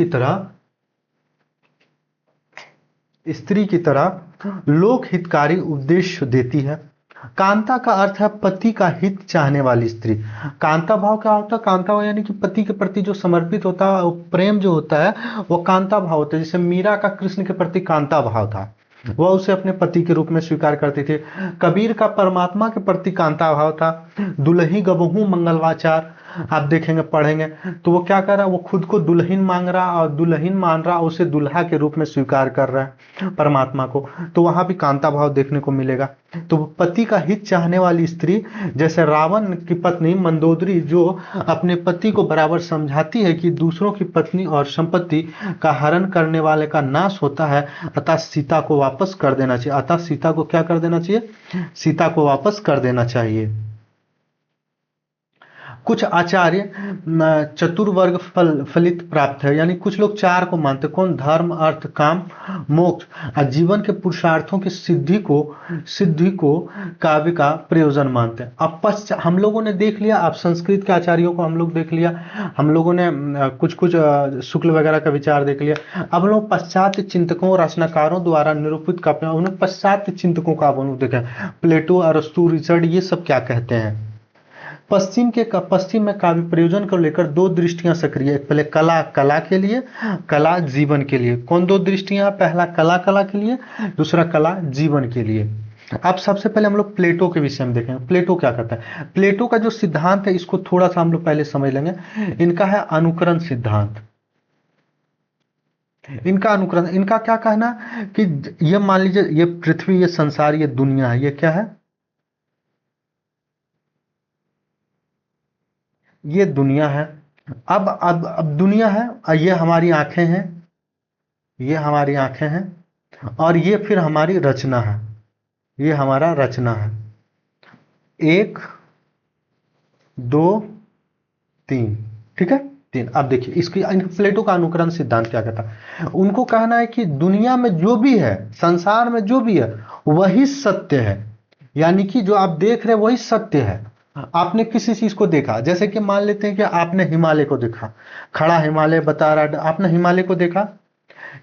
की तरह लोक हितकारी उपदेश देती है। कांता का अर्थ है पति का हित चाहने वाली स्त्री। कांता भाव क्या होता है? कांता भाव यानी कि पति के प्रति जो समर्पित होता है, वो प्रेम जो होता है वो कांता भाव होता है। जैसे मीरा का कृष्ण के प्रति कांता भाव था, वह उसे अपने पति के रूप में स्वीकार करती थी। कबीर का परमात्मा के प्रति कांता भाव था। दुल्ही गबहू मंगलवाचार, आप देखेंगे पढ़ेंगे तो वो क्या कर रहा है? वो खुद को दुल्हन मांग रहा और दुल्हन मान रहा, उसे दुल्हा के रूप में स्वीकार कर रहा है परमात्मा को, तो वहां भी कांता भाव देखने को मिलेगा। तो पति का हित चाहने वाली स्त्री, जैसे रावण की पत्नी मंदोदरी जो अपने पति को बराबर समझाती है कि दूसरों की पत्नी और संपत्ति का हरण करने वाले का नाश होता है, अतः सीता को वापस कर देना चाहिए। अतः सीता को क्या कर देना चाहिए? सीता को वापस कर देना चाहिए। कुछ आचार्य चतुर्वर्ग फलित प्राप्त है, यानी कुछ लोग चार को मानते। कौन? धर्म, अर्थ, काम, मोक्ष और जीवन के पुरुषार्थों की सिद्धि को काव्य का प्रयोजन मानते हैं। अब हम लोगों ने देख लिया, अब संस्कृत के आचार्यों को हम लोग देख लिया, हम लोगों ने कुछ शुक्ल वगैरह का विचार देख लिया। अब लोग पश्चात चिंतकों, रचनाकारों द्वारा निरूपित काव्य, उन्हें पश्चात चिंतकों का अब देखें, प्लेटो, अरस्तु, रिचर्ड, ये सब क्या कहते हैं। पश्चिम में काव्य प्रयोजन को लेकर दो दृष्टियां सक्रिय है। पहले कला के लिए, कला जीवन के लिए। कौन दो दृष्टियां? पहला कला के लिए, दूसरा कला जीवन के लिए। अब सबसे पहले हम लोग प्लेटो के विषय में देखेंगे। प्लेटो क्या कहता है? प्लेटो का जो सिद्धांत है इसको थोड़ा सा हम लोग पहले समझ लेंगे। इनका है अनुकरण सिद्धांत। इनका क्या कहना कि ये मान लीजिए ये पृथ्वी, ये संसार, ये दुनिया है, ये क्या है? ये दुनिया है। अब दुनिया है, ये हमारी आंखें हैं, ये हमारी आंखें हैं, और ये फिर हमारी रचना है, ये हमारा रचना है। 1 2 3, ठीक है, 3। अब देखिए इसकी प्लेटो का अनुकरण सिद्धांत क्या कहता है? उनको कहना है कि दुनिया में जो भी है, संसार में जो भी है, वही सत्य है। यानी कि जो आप देख रहे हैं वही सत्य है। आपने किसी चीज को देखा, जैसे कि मान लेते हैं कि आपने हिमालय को देखा, खड़ा हिमालय बता रहा, आपने हिमालय को देखा।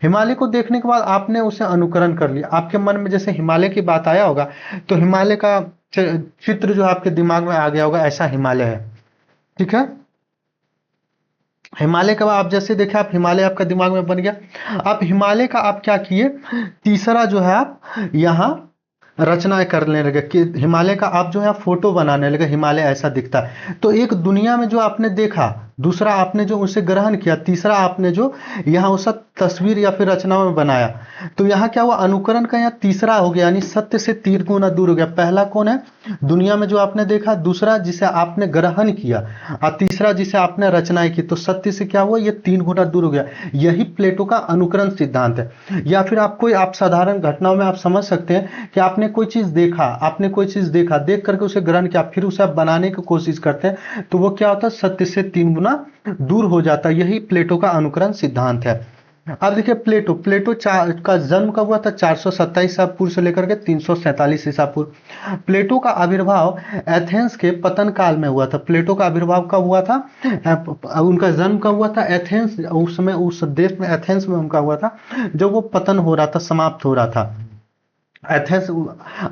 हिमालय को देखने के बाद आपने उसे अनुकरण कर लिया। आपके मन में जैसे हिमालय की बात आया होगा तो हिमालय का चित्र जो आपके दिमाग में आ गया होगा, ऐसा हिमालय है, ठीक है। हिमालय का आप जैसे देखे, आप हिमालय आपका दिमाग में बन गया। आप हिमालय का आप क्या किए? तीसरा जो है आप यहाँ रचनाएं करने लगे कि हिमालय का आप जो है फोटो बनाने लगे, हिमालय ऐसा दिखता है। तो एक दुनिया में जो आपने देखा, दूसरा आपने जो उसे ग्रहण किया, तीसरा आपने जो यहाँ उस तस्वीर या फिर रचना में बनाया। तो यहाँ क्या हुआ? अनुकरण का यहाँ तीसरा हो गया, यानी सत्य से 3 गुना दूर हो गया। पहला कौन है? दुनिया में जो आपने देखा, दूसरा जिसे आपने ग्रहण किया, और तीसरा जिसे आपने रचनाएं की। तो सत्य से क्या हुआ? ये 3 गुना दूर हो गया। यही प्लेटो का अनुकरण सिद्धांत है। या फिर आप साधारण घटनाओं में आप समझ सकते हैं कि आपने कोई चीज देखा, देख करके उसे ग्रहण किया, फिर उसे आप बनाने की कोशिश करते हैं, तो वो क्या होता है? सत्य से 3 गुना दूर हो जाता है। यही प्लेटो का अनुकरण सिद्धांत है। अब देखिए प्लेटो का जन्म कब हुआ था? 427 ईसा पूर्व से लेकर के 347 ईसा पूर्व। प्लेटो का आविर्भाव एथेंस के पतन काल में हुआ था। प्लेटो का आविर्भाव कब हुआ था? उनका जन्म कब हुआ था? एथेंस, उस समय उस देश में एथेंस में उनका हुआ था, जब वो पतन हो रहा था, समाप्त हो रहा था। एथेंस,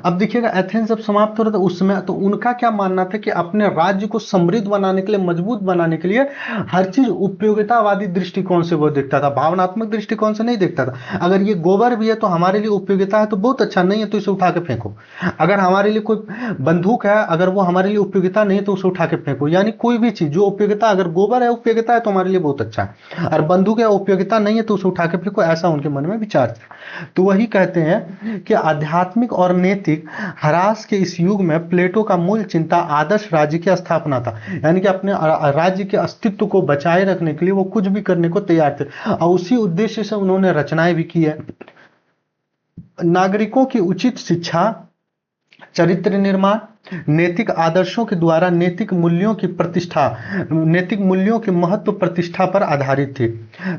अब देखिएगा एथेंस जब समाप्त हो रहा था उस समय, तो उनका क्या मानना था कि अपने राज्य को समृद्ध बनाने के लिए, मजबूत बनाने के लिए हर चीज उपयोगितावादी दृष्टिकोण से वो देखता था, भावनात्मक दृष्टिकोण से नहीं देखता था। अगर ये गोबर भी है तो हमारे लिए उपयोगिता है तो बहुत अच्छा, नहीं है तो इसे उठा के फेंको। अगर हमारे लिए कोई बंदूक है, अगर वो हमारे लिए उपयोगिता नहीं है तो उसे उठा के फेंको। यानी कोई भी चीज जो उपयोगिता, अगर गोबर है उपयोगिता है तो हमारे लिए बहुत अच्छा है, और बंदूक है उपयोगिता नहीं है तो उसे उठा के फेंको, ऐसा उनके मन में विचार था। तो वही कहते हैं कि आध्यात्मिक और नैतिक ह्रास के इस युग में प्लेटो का मूल चिंता आदर्श राज्य की स्थापना था। यानी कि अपने राज्य के अस्तित्व को बचाए रखने के लिए वो कुछ भी करने को तैयार थे, और उसी उद्देश्य से उन्होंने रचनाएं भी की है। नागरिकों की उचित शिक्षा, चरित्र निर्माण, नैतिक आदर्शों के द्वारा नैतिक मूल्यों की प्रतिष्ठा, नैतिक मूल्यों के महत्व प्रतिष्ठा पर आधारित थी।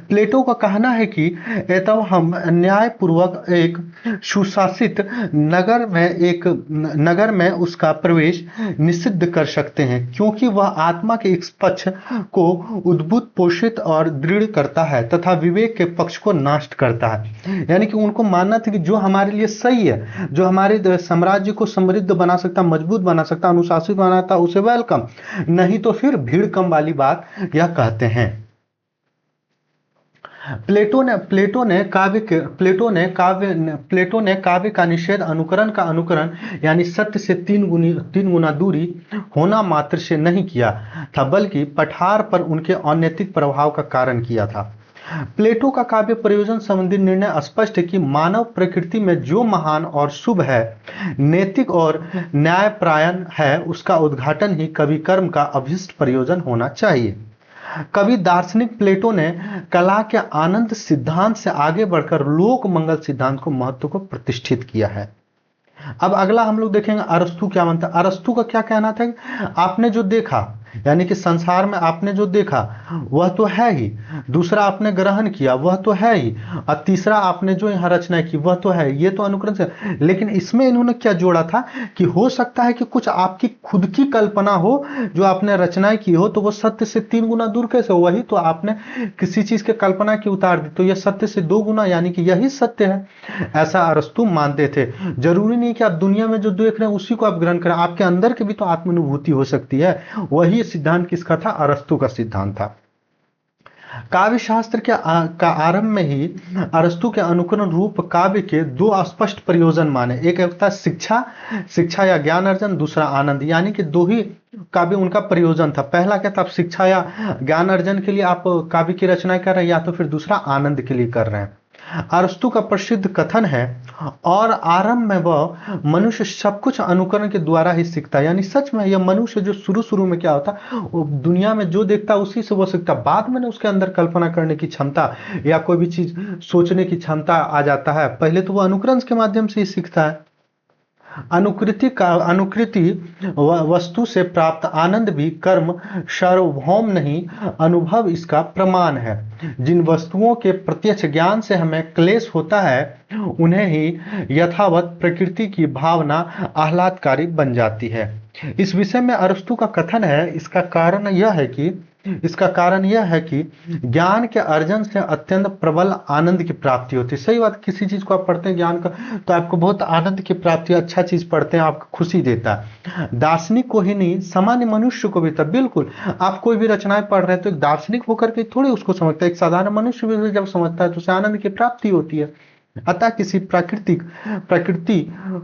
प्लेटो का कहना है कि एतव हम न्यायपूर्वक एक सुशासित नगर में उसका प्रवेश निषिद्ध कर सकते हैं, क्योंकि वह आत्मा के एक पक्ष को उद्बुद्ध पोषित और दृढ़ करता है तथा विवेक के पक्ष को नष्ट करता है। यानी कि उनको मानना था कि जो हमारे लिए सही है, जो हमारे साम्राज्य को समृद्ध बना सकता, मजबूत बना सकता, अनुशासित बनाता, उसे वेलकम, नहीं तो फिर भीड़ कम वाली बात यह कहते हैं। प्लेटो ने काव्य का निषेध अनुकरण का अनुकरण यानी सत्य से तीन गुना दूरी होना मात्र से नहीं किया था, बल्कि पठार पर उनके अनैतिक प्रभाव का कारण किया था। प्लेटो का काव्य प्रयोजन संबंधी निर्णय स्पष्ट है कि मानव प्रकृति में जो महान और शुभ है, नैतिक और न्यायपरायण है, उसका उद्घाटन ही कवि कर्म का अभिष्ट प्रयोजन होना चाहिए। कवि दार्शनिक प्लेटो ने कला के आनंद सिद्धांत से आगे बढ़कर लोक मंगल सिद्धांत को महत्व को प्रतिष्ठित किया है। अब अगला हम लोग देखेंगे अरस्तु क्या मानता है। अरस्तु का क्या कहना था, आपने जो देखा, यानी कि संसार में आपने जो देखा वह तो है ही, दूसरा आपने ग्रहण किया वह तो है ही, और तीसरा आपने जो यहाँ रचना की वह तो है, ये तो अनुकरण से। लेकिन इसमें इन्होंने क्या जोड़ा था कि हो सकता है कि कुछ आपकी खुद की कल्पना हो, जो आपने रचनाएं की हो, तो वो सत्य से 3 गुना दूर कैसे हो, वही तो आपने किसी चीज के कल्पना की उतार दी, तो यह सत्य से 2 गुना, यानी कि यही सत्य है। ऐसा अरस्तु मानते थे। जरूरी नहीं कि आप दुनिया में जो देख रहे हैं उसी को आप ग्रहण करें, आपके अंदर की भी तो आत्मानुभूति हो सकती है। वही सिद्धांत किसका था, अरस्तु का सिद्धांत था। काव्य शास्त्र का आरंभ में ही अरस्तु के अनुकरण रूप काव्य के 2 स्पष्ट प्रयोजन माने, एक होता है शिक्षा या ज्ञान अर्जन, दूसरा आनंद। यानी कि 2 ही काव्य उनका प्रयोजन था। पहला क्या था, आप शिक्षा या ज्ञान अर्जन के लिए आप काव्य की रचना कर रहे हैं, या तो फिर दूसरा आनंद के लिए कर रहे हैं। अरस्तु का प्रसिद्ध कथन है, और आरंभ में वह मनुष्य सब कुछ अनुकरण के द्वारा ही सीखता है। यानी सच में यह मनुष्य जो शुरू में क्या होता, वो दुनिया में जो देखता उसी से वो सीखता, बाद में उसके अंदर कल्पना करने की क्षमता या कोई भी चीज सोचने की क्षमता आ जाता है, पहले तो वो अनुकरण के माध्यम से ही सीखता है। अनुकृति वस्तु से प्राप्त आनंद भी कर्म सार्वभौम नहीं, अनुभव इसका प्रमाण है। जिन वस्तुओं के प्रत्यक्ष ज्ञान से हमें क्लेश होता है, उन्हें ही यथावत प्रकृति की भावना आह्लादकारी बन जाती है। इस विषय में अरस्तु का कथन है, इसका कारण यह है कि ज्ञान के अर्जन से अत्यंत प्रबल आनंद की प्राप्ति होती है। सही बात, किसी चीज को आप पढ़ते हैं ज्ञान का, तो आपको बहुत आनंद की प्राप्ति, अच्छा चीज पढ़ते हैं आपको खुशी देता है। दार्शनिक को ही नहीं, सामान्य मनुष्य को भी था। बिल्कुल, आप कोई भी रचनाएं पढ़ रहे हैं तो एक दार्शनिक होकर के थोड़ी उसको समझता है, एक साधारण मनुष्य भी जब समझता है तो उसे आनंद की प्राप्ति होती है। अतः किसी प्रकृति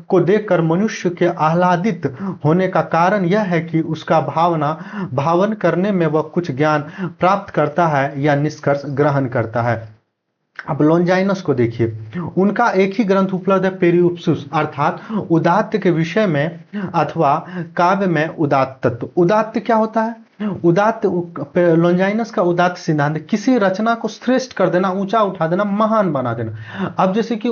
को देखकर मनुष्य के आह्लादित होने का कारण यह है कि उसका भावन करने में वह कुछ ज्ञान प्राप्त करता है या निष्कर्ष ग्रहण करता है। अब लॉन्जाइनस को देखिए, उनका एक ही ग्रंथ उपलब्ध है, पेरिप्सूस, अर्थात उदात्त के विषय में अथवा काव्य में उदात्त तत्व। उदात्त क्या होता है, उदात्त, लॉन्जाइनस का उदात्त सिद्धांत किसी रचना को श्रेष्ठ कर देना, ऊंचा उठा देना, महान बना देना। अब जैसे कि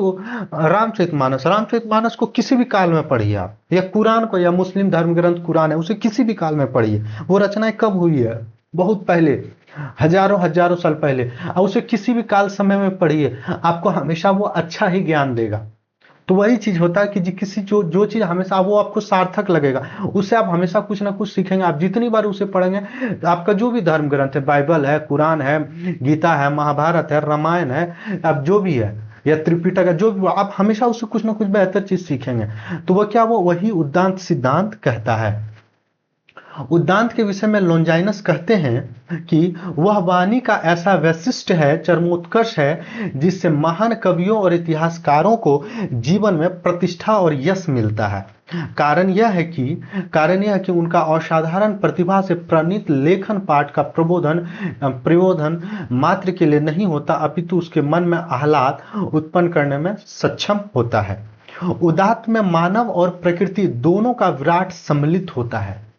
रामचरितमानस को किसी भी काल में पढ़िए आप, या कुरान को, या मुस्लिम धर्म ग्रंथ कुरान है उसे किसी भी काल में पढ़िए, वो रचनाएं कब हुई है, बहुत पहले, हजारों साल पहले। और उसे किसी भी काल समय में पढ़िए, आपको हमेशा वो अच्छा ही ज्ञान देगा। तो वही चीज होता है कि किसी जो चीज हमेशा वो आपको सार्थक लगेगा, उससे आप हमेशा कुछ ना कुछ सीखेंगे। आप जितनी बार उसे पढ़ेंगे, आपका जो भी धर्म ग्रंथ है, बाइबल है, कुरान है, गीता है, महाभारत है, रामायण है, अब जो भी है, या त्रिपिटक है, जो भी आप हमेशा उससे कुछ ना कुछ बेहतर चीज सीखेंगे। तो वह क्या, वो वही उद्दांत सिद्धांत कहता है। उद्दांत के विषय में लॉन्जाइनस कहते हैं कि वह वाणी का ऐसा वैशिष्ट है, चरमोत्कर्ष है, जिससे महान कवियों और इतिहासकारों को जीवन में प्रतिष्ठा और यश मिलता है। कारण यह है कि उनका असाधारण प्रतिभा से प्रणीत लेखन पाठ का प्रबोधन मात्र के लिए नहीं होता, अपितु उसके मन में आह्लाद उत्पन्न करने में सक्षम होता है। उदात्त में मानव और प्रकृति दोनों का विराट सम्मिलित होता है।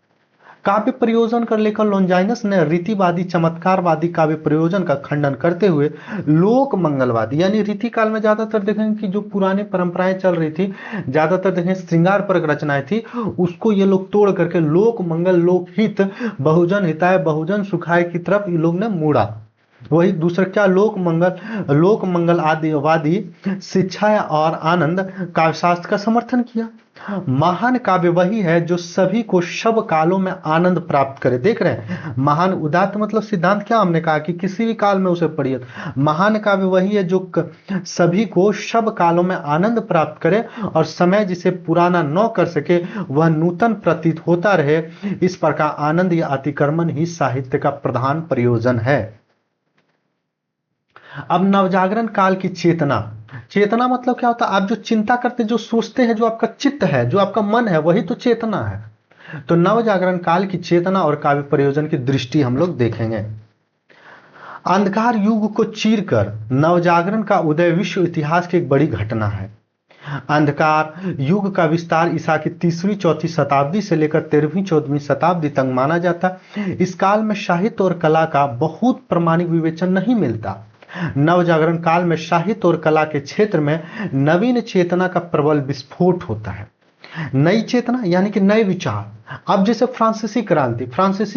काव्य प्रयोजन कर लेकर लॉन्जाइनस ने रीतिवादी चमत्कारवादी काव्य प्रयोजन का खंडन करते हुए लोक मंगलवादी, यानी रीति काल में ज्यादातर देखेंगे कि जो पुरानी परंपराएं चल रही थी, ज्यादातर देखेंगे श्रृंगार पर रचनाएं थी, उसको ये लोग तोड़ करके लोक मंगल, लोकहित, बहुजन हिताय, बहुजन सुखाय की तरफ ये लोग ने मुड़ा। वही दूसरा क्या, लोक मंगल आदिवादी शिक्षा और आनंद काव्यशास्त्र का समर्थन किया। महान काव्य वही है जो सभी को सब कालों में आनंद प्राप्त करे। देख रहे हैं, महान उदात्त मतलब सिद्धांत क्या हमने कहा कि किसी भी काल में उसे पढ़िए। महान काव्य वही है जो सभी को सब कालों में आनंद प्राप्त करे और समय जिसे पुराना न कर सके वह नूतन प्रतीत होता रहे। इस प्रकार आनंद या अतिक्रमण ही साहित्य का प्रधान प्रयोजन है। अब नवजागरण काल की चेतना मतलब क्या होता है, आप जो चिंता करते, जो सोचते हैं, जो आपका चित्त है, जो आपका मन है, वही तो चेतना है। तो नवजागरण काल की चेतना और काव्य प्रयोजन की दृष्टि हम लोग देखेंगे। अंधकार युग को चीरकर नवजागरण का उदय विश्व इतिहास की एक बड़ी घटना है। अंधकार युग का विस्तार ईसा की 3वीं 4वीं शताब्दी से लेकर 13वीं 14वीं शताब्दी तक माना जाता। इस काल में साहित्य और कला का बहुत प्रामाणिक विवेचन नहीं मिलता। नवजागरण काल में साहित्य और कला के क्षेत्र में नवीन चेतना का प्रबल विस्फोट होता है। नई चेतना यानी कि नए विचार। अब जैसे फ्रांसीसी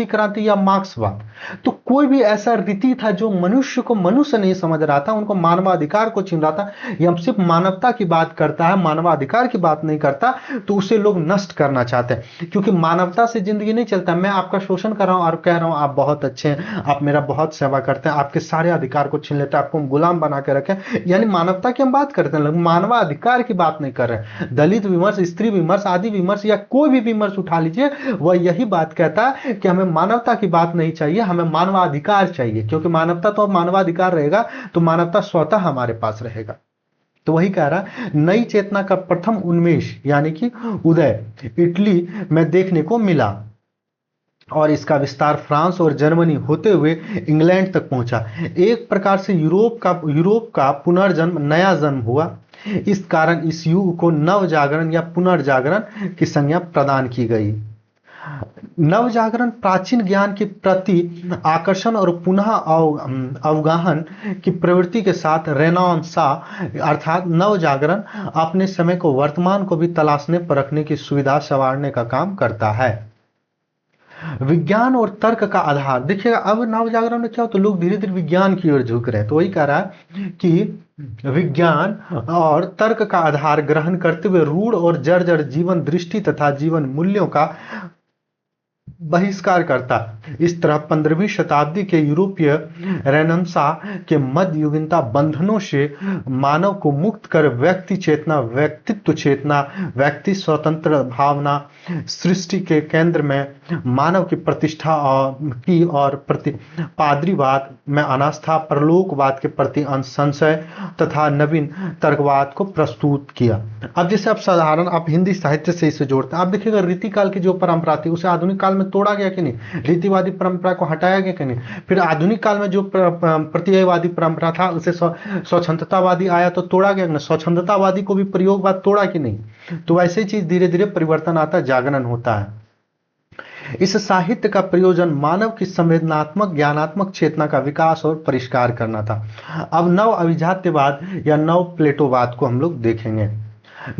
क्रांति या मार्क्सवाद, तो कोई भी ऐसा रीति था जो मनुष्य को मनुष्य नहीं समझ रहा था, उनको मानवाधिकार को छीन रहा था, या सिर्फ मानवता की बात करता है, मानवाधिकार की बात नहीं करता, तो उसे लोग नष्ट करना चाहते हैं। क्योंकि मानवता से जिंदगी नहीं चलता। मैं आपका शोषण कर रहा हूं और कह रहा हूं आप बहुत अच्छे हैं, आप मेरा बहुत सेवा करते हैं, आपके सारे अधिकार को छीन लेते हैं, आपको गुलाम बना के रखे, यानी मानवता की हम बात करते हैं, मानवाधिकार की बात नहीं कर रहे। दलित विमर्श, स्त्री विमर्श, आदि विमर्श या कोई भी विमर्श उठा लीजिए, वह यही बात कहता है कि हमें मानवता की बात नहीं चाहिए, हमें मानवाधिकार चाहिए। क्योंकि मानवता तो मानवाधिकार रहेगा तो मानवता स्वतः हमारे पास रहेगा। तो वही कह रहा है, नई चेतना का प्रथम उन्मेष यानी कि उदय इटली में देखने को मिला और इसका विस्तार फ्रांस और जर्मनी होते हुए इंग्लैंड तक पहुंचा। एक प्रकार से यूरोप का पुनर्जन्म, नया जन्म हुआ। इस कारण इस युग को नवजागरण या पुनर्जागरण की संज्ञा प्रदान की गई। नवजागरण प्राचीन ज्ञान के प्रति आकर्षण और पुनः अवगाहन की प्रवृत्ति के साथ रेनेसां अर्थात नवजागरण अपने समय को वर्तमान को भी तलाशने परखने की सुविधा संवारने का काम करता है। विज्ञान और तर्क का आधार देखिएगा। अब नवजागरण में क्या हो, तो लोग धीरे धीरे विज्ञान की ओर झुक रहे हैं। तो वही कह रहा है कि विज्ञान और तर्क का आधार ग्रहण करते हुए रूढ़ और जर्जर जीवन दृष्टि तथा जीवन मूल्यों का बहिष्कार करता। इस तरह 15वीं शताब्दी के यूरोपीय रेनेसां के मध्ययुगीनता बंधनों से मानव को मुक्त कर व्यक्ति चेतना, व्यक्तित्व चेतना, व्यक्ति स्वतंत्र भावना, सृष्टि के केंद्र में मानव की प्रतिष्ठा और पादरीवाद में अनास्था, परलोकवाद के प्रति संशय तथा नवीन तर्कवाद को प्रस्तुत किया। अब जैसे आप हिंदी साहित्य से इसे जोड़ते हैं, आप देखिएगा रीतिकाल की जो परंपरा थी उसे आधुनिक काल में तोड़ा गया कि नहीं, रीतिवादी परंपरा को हटाया गया कि नहीं। फिर आधुनिक काल में जो प्रत्ययवादी परंपरा था उसे स्वच्छंदतावादी आया तो तोड़ा गया कि स्वच्छंदतावादी को भी प्रयोगवाद तोड़ा कि नहीं। तो वैसे ही चीज धीरे धीरे परिवर्तन आता, जागरण होता है। इस साहित्य का प्रयोजन मानव की संवेदनात्मक ज्ञानात्मक चेतना का विकास और परिष्कार करना था। अब नव अभिजात्यवाद या नव प्लेटोवाद को हम लोग देखेंगे।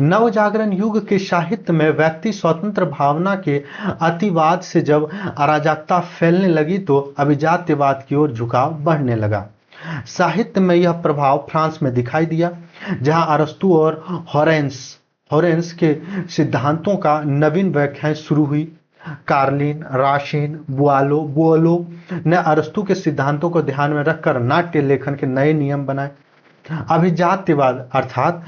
नवजागरण युग के साहित्य में व्यक्ति स्वतंत्र भावना के अतिवाद से जब अराजकता फैलने लगी तो अभिजात्यवाद की ओर झुकाव बढ़ने लगा। साहित्य में यह प्रभाव फ्रांस में दिखाई दिया, जहां अरस्तु और हॉरेंस के सिद्धांतों का नवीन व्याख्याएं शुरू हुई। कार्लिन, राशिन, बुआलो ने अरस्तु के सिद्धांतों को ध्यान में रखकर नाट्य लेखन के नए नियम बनाए। अभिजात्यवाद अर्थात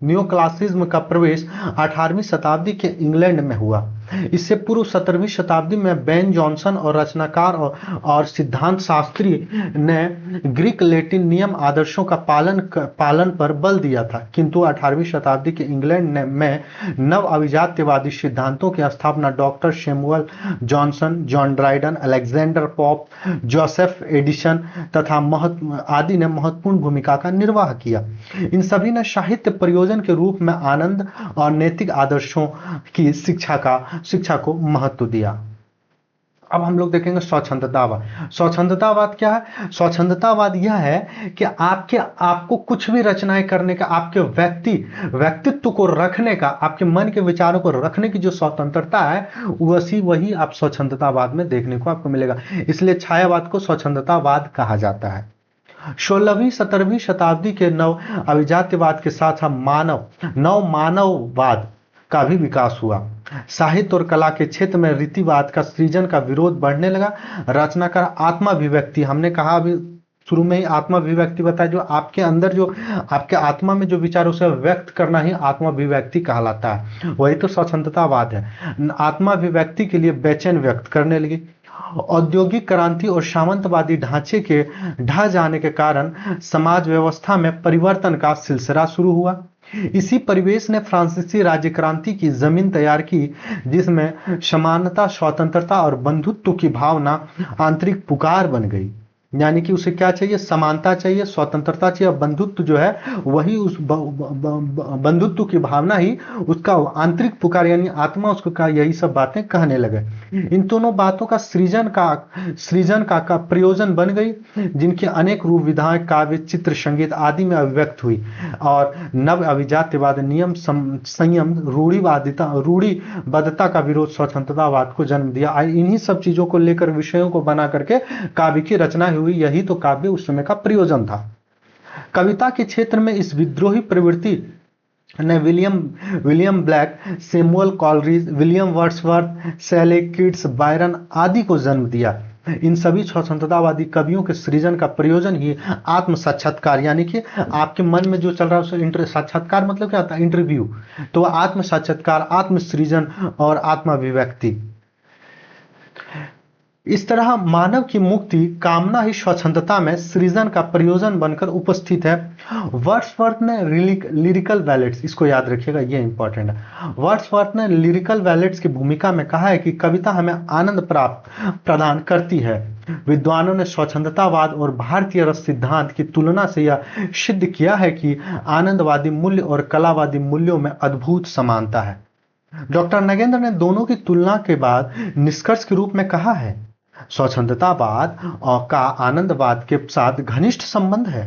न्योक्लासिज्म का प्रवेश 18वीं शताब्दी के इंग्लैंड में हुआ। इससे पूर्व 17वीं शताब्दी में बेन जॉनसन और रचनाकार और सिद्धांत शास्त्री ने ग्रीक लैटिन नियम आदर्शों का पालन पर बल दिया था, किंतु 18वीं शताब्दी के इंग्लैंड में नव अभिजात्यवादी सिद्धांतों की स्थापना doctor Samuel Johnson, John Dryden, Alexander pope, Joseph Addison तथा आदि ने महत्वपूर्ण भूमिका का निर्वाह किया। इन सभी ने साहित्य प्रयोजन के रूप में आनंद और नैतिक आदर्शों की शिक्षा को महत्व दिया। अब हम लोग देखेंगे स्वच्छंदतावाद। स्वच्छंदतावाद क्या है? स्वच्छंदतावाद यह है कि आपको कुछ भी रचनाएं करने का, आपके व्यक्तित्व को रखने का, आपके मन के विचारों को रखने की जो स्वतंत्रता है, वही आप स्वच्छंदतावाद में देखने को आपको मिलेगा। इसलिए छायावाद को स्वच्छंदतावाद कहा जाता है। 16वीं 17वीं शताब्दी के नव अभिजात्यवाद के साथ नव मानववाद का भी विकास हुआ। साहित्य और कला के क्षेत्र में रीतिवाद का सृजन का विरोध बढ़ने लगा। रचनाकार आत्माभिव्यक्ति, हमने कहा अभी शुरू में ही आत्माभिव्यक्ति बताया, जो आपके अंदर जो आपके आत्मा में जो विचार उसे व्यक्त करना ही आत्माभिव्यक्ति कहलाता है। वही तो स्वच्छंदतावाद है। आत्माभिव्यक्ति के लिए बेचैन व्यक्त करने लगी। औद्योगिक क्रांति और सामंतवादी ढांचे के ढह जाने के कारण समाज व्यवस्था में परिवर्तन का सिलसिला शुरू हुआ। इसी परिवेश ने फ्रांसीसी राज्य क्रांति की जमीन तैयार की, जिसमें समानता, स्वतंत्रता और बंधुत्व की भावना आंतरिक पुकार बन गई। यानी कि उसे क्या चाहिए? समानता चाहिए, स्वतंत्रता चाहिए, बंधुत्व जो है वही उस बंधुत्व की भावना ही उसका आंतरिक पुकार, यानी आत्मा उसको का यही सब बातें कहने लगे। इन दोनों बातों का सृजन का प्रयोजन बन गई, जिनके अनेक रूप विधाएं, काव्य, चित्र, संगीत आदि में अभिव्यक्त हुई और नव अभिजात्यवाद नियम, संयम, रूढ़िबद्धता का विरोध स्वतंत्रतावाद को जन्म दिया। इन्हीं सब चीजों को लेकर, विषयों को बना करके काव्य की रचना हुई। यही तो काव्य उस समय का प्रयोजन था। कविता के क्षेत्र में इस विद्रोही प्रवृत्ति ने William Blake, Samuel Coleridge, William Wordsworth, Shelley, Keats, Byron आदि को जन्म दिया। इन सभी स्वतंत्रतावादी कवियों के सृजन का प्रयोजन ही आत्म साक्षात्कार, यानी कि आपके मन में जो चल रहा है उसे साक्षात्कार मतलब क्या होता है? इंटरव्यू। तो आत्म साक्षात्कार, आत्म सृजन और आत्माभिव्यक्ति। इस तरह मानव की मुक्ति कामना ही स्वच्छंदता में सृजन का प्रयोजन बनकर उपस्थित है। वर्ड्सवर्थ ने लिरिकल बैलेट्स, इसको याद रखिएगा, ये इंपॉर्टेंट है। वर्ड्सवर्थ ने लिरिकल बैलेट्स की भूमिका में कहा है कि कविता हमें आनंद प्रदान करती है। विद्वानों ने स्वच्छंदतावाद और भारतीय रस सिद्धांत की तुलना से यह सिद्ध किया है कि आनंदवादी मूल्य और कलावादी मूल्यों में अद्भुत समानता है। डॉक्टर नगेंद्र ने दोनों की तुलना के बाद निष्कर्ष के रूप में कहा है, स्वच्छंदतावाद का आनंदवाद के साथ घनिष्ठ संबंध है।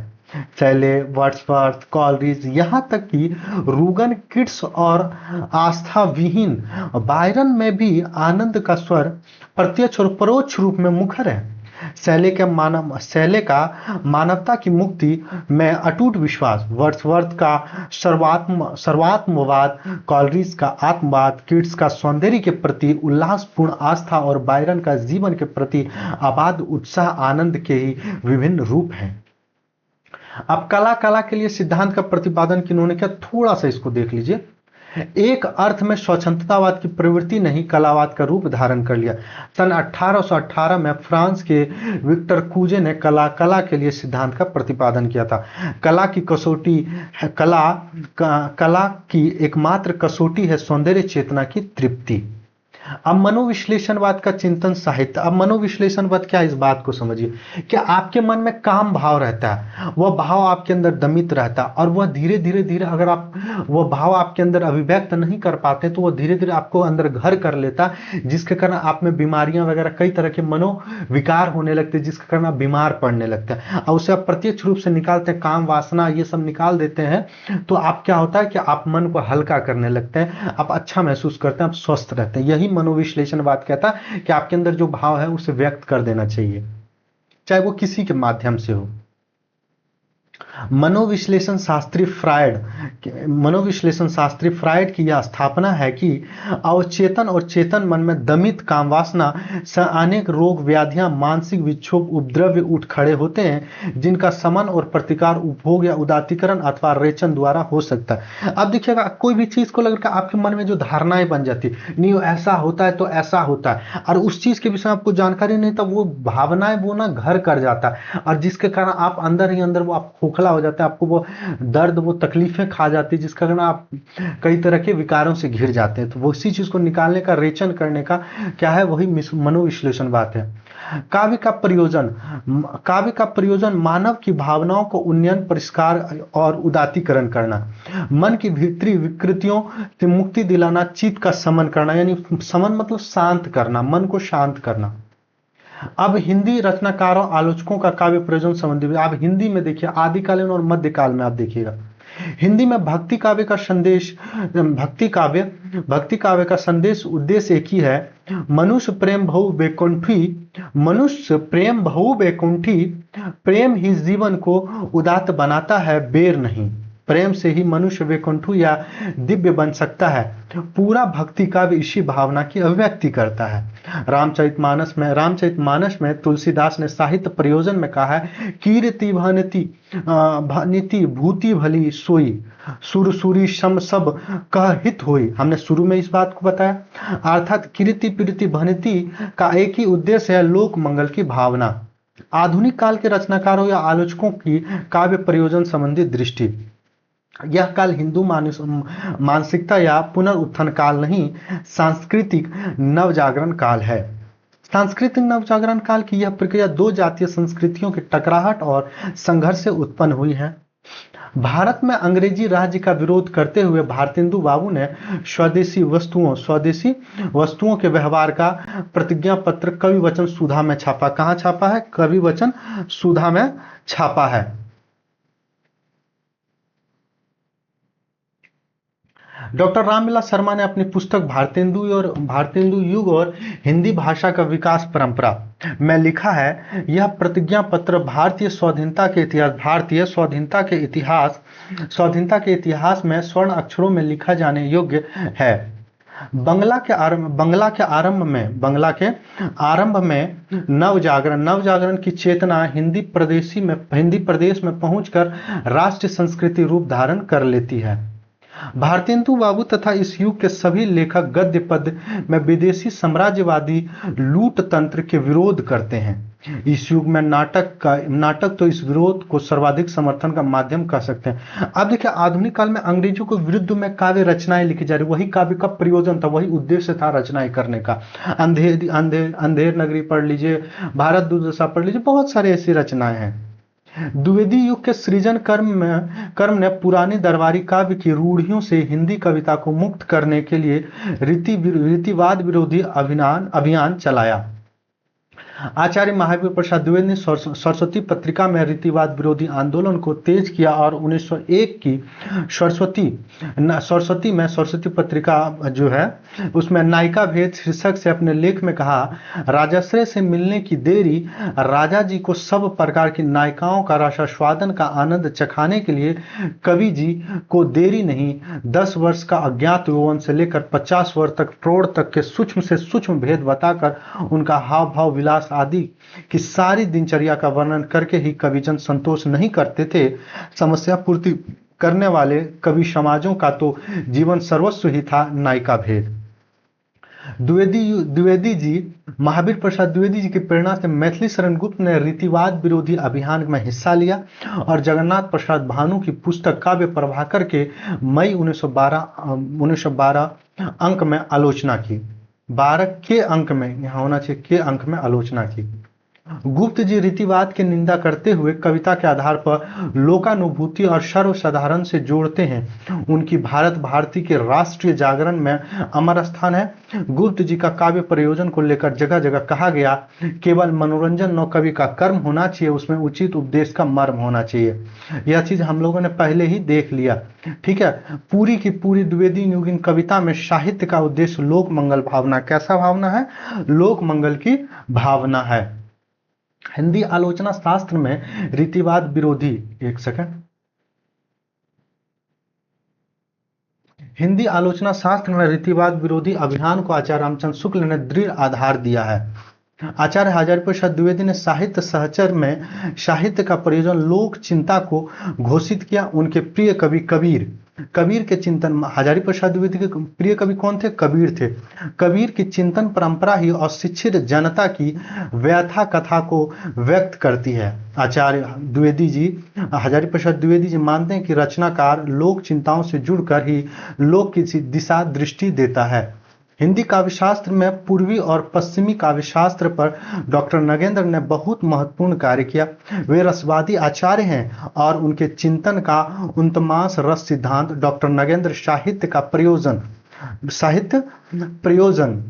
शैले, वर्ड्सवर्थ, कॉलरिज, यहाँ तक कि रूगन, कीट्स और आस्था विहीन बायरन में भी आनंद का स्वर प्रत्यक्ष और परोक्ष रूप में मुखर है। शैले का मानवता की मुक्ति में अटूट विश्वास, वर्ड्सवर्थ का सर्वात्मवाद, कॉलरिज का आत्मवाद, कीट्स का सौंदर्य के प्रति उल्लासपूर्ण आस्था और बायरन का जीवन के प्रति अबाध उत्साह आनंद के ही विभिन्न रूप हैं। अब कला के लिए सिद्धांत का प्रतिपादन किन्होंने किया, थोड़ा सा इसको देख लीजिए। एक अर्थ में स्वच्छंदतावाद की प्रवृत्ति ने ही कलावाद का रूप धारण कर लिया। सन 1818 में फ्रांस के विक्टर कुजे ने कला के लिए सिद्धांत का प्रतिपादन किया था। कला की एकमात्र कसौटी है सौंदर्य चेतना की तृप्ति। अब मनोविश्लेषणवाद का चिंतन साहित्य। अब मनोविश्लेषणवाद क्या है, इस बात को समझिए कि आपके मन में काम भाव रहता है, वह भाव आपके अंदर दमित रहता है और वह धीरे धीरे अगर आप वह भाव आपके अंदर अभिव्यक्त नहीं कर पाते तो वह धीरे धीरे आपको अंदर घर कर लेता है, जिसके कारण आप में बीमारियां वगैरह कई तरह के मनोविकार होने लगते हैं, जिसके कारण आप बीमार पड़ने लगते हैं। और उसे आप प्रत्यक्ष रूप से निकालते हैं, काम वासना ये सब निकाल देते हैं, तो आप क्या होता है कि आप मन को हल्का करने लगते हैं, आप अच्छा महसूस करते हैं, आप स्वस्थ रहते हैं। यही मनोविश्लेषणवाद कहता है कि आपके अंदर जो भाव है उसे व्यक्त कर देना चाहिए, चाहे वो किसी के माध्यम से हो। मनोविश्लेषण शास्त्री फ्रायड की यह स्थापना है कि अवचेतन और चेतन मन में दमित कामवासना से अनेक रोग व्याधियां मानसिक विक्षोभ उपद्रव उठ खड़े होते हैं, जिनका समन और प्रतिकार उपभोग या उदातीकरण अथवा रेचन द्वारा हो सकता है। अब देखिएगा, कोई भी चीज को लेकर आपके मन में जो धारणाएं बन जाती नहीं, ऐसा होता है तो ऐसा होता है, और उस चीज के विषय में आपको जानकारी नहीं, तब वो भावनाएं वो ना घर कर जाता है, और जिसके कारण आप अंदर ही अंदर वो आप खोखला हो जाता है, आपको वो दर्द वो तकलीफें खा जाती है, जिसका कारण आप कई तरह के विकारों से घिर जाते हैं। तो वो इसी चीज को निकालने का, रेचन करने का क्या है, वही मनोविश्लेषण बात है। काव्य का प्रयोजन मानव की भावनाओं को उन्नयन, परिष्कार और उदातीकरण करना, मन की भीतरी विकृतियों से मुक्ति दिलाना, चित्त का समन करना, यानी समन मतलब शांत करना, मन को शांत करना। अब हिंदी रचनाकारों आलोचकों का काव्य प्रयोजन संबंधी, आप हिंदी में देखिए आदिकालीन और मध्यकाल में आप देखिएगा, हिंदी में भक्ति काव्य का संदेश उद्देश्य एक ही है, मनुष्य प्रेम बहु बैकुंठी, प्रेम ही जीवन को उदात्त बनाता है, बेर नहीं। प्रेम से ही मनुष्य वैकुंठु या दिव्य बन सकता है। पूरा भक्ति काव्य इसी भावना की अभिव्यक्ति करता है। रामचरितमानस में तुलसीदास ने साहित्य प्रयोजन में कहा है, कीर्ति भनिति भूति भली सोई, सुरसुरी सम सब कह हित होई। हमने शुरू में इस बात को बताया, अर्थात कीर्ति पीर्ति भनिति का एक ही उद्देश्य है, लोक मंगल की भावना। आधुनिक काल के रचनाकारों या आलोचकों की काव्य प्रयोजन संबंधी दृष्टि, यह काल हिंदू मानसिकता या पुनरुत्थान काल नहीं, सांस्कृतिक नवजागरण काल है। सांस्कृतिक नवजागरण काल की यह प्रक्रिया दो जातीय संस्कृतियों की टकराहट और संघर्ष से उत्पन्न हुई है। भारत में अंग्रेजी राज्य का विरोध करते हुए भारतेंदु बाबू ने स्वदेशी वस्तुओं के व्यवहार का प्रतिज्ञा पत्र कवि वचन सुधा में छापा। कहाँ छापा है? कवि वचन सुधा में छापा है। डॉक्टर रामविलास शर्मा ने अपनी पुस्तक भारतेंदु युग और हिंदी भाषा का विकास परंपरा में लिखा है, यह प्रतिज्ञा पत्र भारतीय स्वाधीनता के इतिहास में स्वर्ण अक्षरों में लिखा जाने योग्य है। बंगला के आरंभ में नवजागरण की चेतना हिंदी प्रदेश में पहुंचकर राष्ट्रीय संस्कृति रूप धारण कर लेती है। भारतेंदु बाबू तथा इस युग के सभी लेखक गद्य पद्य में विदेशी साम्राज्यवादी लूट तंत्र के विरोध करते हैं। इस युग में नाटक तो इस विरोध को सर्वाधिक समर्थन का माध्यम कह सकते हैं। अब देखिए, आधुनिक काल में अंग्रेजों के विरुद्ध में काव्य रचनाएं लिखी जा रही, वही काव्य का प्रयोजन था, वही उद्देश्य था रचनाएं करने का। अंधेर नगरी पढ़ लीजिए, भारत दुर्दशा पढ़ लीजिए, बहुत सारे ऐसी रचनाएं हैं। द्विवेदी युग के सृजन कर्म ने पुरानी दरबारी काव्य की रूढ़ियों से हिंदी कविता को मुक्त करने के लिए रीतिवाद विरोधी अभियान चलाया। आचार्य महावीर प्रसाद द्विवेदी ने सरस्वती पत्रिका में रीतिवाद विरोधी आंदोलन को तेज किया और 1901 की सरस्वती पत्रिका जो है उसमें नायिका भेद शीर्षक से अपने लेख में कहा, राजाश्रय से मिलने की देरी राजा जी को सब प्रकार की नायिकाओं का रसास्वादन का आनंद चखाने के लिए कवि जी को देरी नहीं, 10 वर्ष का अज्ञात यौवन से लेकर 50 वर्ष तक प्रौढ़ तक के सूक्ष्म से सूक्ष्म भेद बताकर उनका हाव भाव विलास आदि की सारी दिनचर्या का वर्णन करके ही कविजन संतोष नहीं करते थे। समस्या पूर्ति करने वाले कवि समाजों का तो जीवन सर्वस्व ही था नायिका भेद। महावीर प्रसाद द्विवेदी जी की प्रेरणा से मैथिली शरण गुप्त ने रीतिवाद विरोधी अभियान में हिस्सा लिया और जगन्नाथ प्रसाद भानु की पुस्तक काव्य प्रभाकर के मई 1912 अंक में आलोचना की। 12 के अंक में, यहाँ होना चाहिए के अंक में आलोचना की। गुप्त जी रीतिवाद की निंदा करते हुए कविता के आधार पर लोकानुभूति और सर्वसाधारण से जोड़ते हैं। उनकी भारत भारती के राष्ट्रीय जागरण में अमर स्थान है। गुप्त जी का काव्य प्रयोजन को लेकर जगह जगह कहा गया, केवल मनोरंजन न कवि का कर्म होना चाहिए, उसमें उचित उपदेश का मर्म होना चाहिए। यह चीज हम लोगों ने पहले ही देख लिया, ठीक है। पूरी की पूरी द्विवेदी युगीन कविता में साहित्य का उद्देश्य लोक मंगल भावना, कैसा भावना है? लोक मंगल की भावना है। हिंदी आलोचना शास्त्र में रीतिवाद विरोधी, एक सेकंड, हिंदी आलोचना शास्त्र में रीतिवाद विरोधी अभियान को आचार्य रामचंद्र शुक्ल ने दृढ़ आधार दिया है। आचार्य हजारी प्रसाद द्विवेदी ने साहित्य सहचर में साहित्य का प्रयोजन लोक चिंता को घोषित किया। उनके प्रिय कवि कबीर कबीर के चिंतन, हजारी प्रसाद द्विवेदी के प्रिय कवि कौन थे? कबीर थे। कबीर की चिंतन परंपरा ही अशिक्षित जनता की व्यथा कथा को व्यक्त करती है। आचार्य द्विवेदी जी, हजारी प्रसाद द्विवेदी जी मानते हैं कि रचनाकार लोक चिंताओं से जुड़कर ही लोक की दिशा दृष्टि देता है। हिंदी काव्यशास्त्र में पूर्वी और पश्चिमी काव्यशास्त्र पर डॉक्टर नगेंद्र ने बहुत महत्वपूर्ण कार्य किया। वे रसवादी आचार्य हैं और उनके चिंतन का उन्तमास रस सिद्धांत डॉक्टर नगेंद्र साहित्य प्रयोजन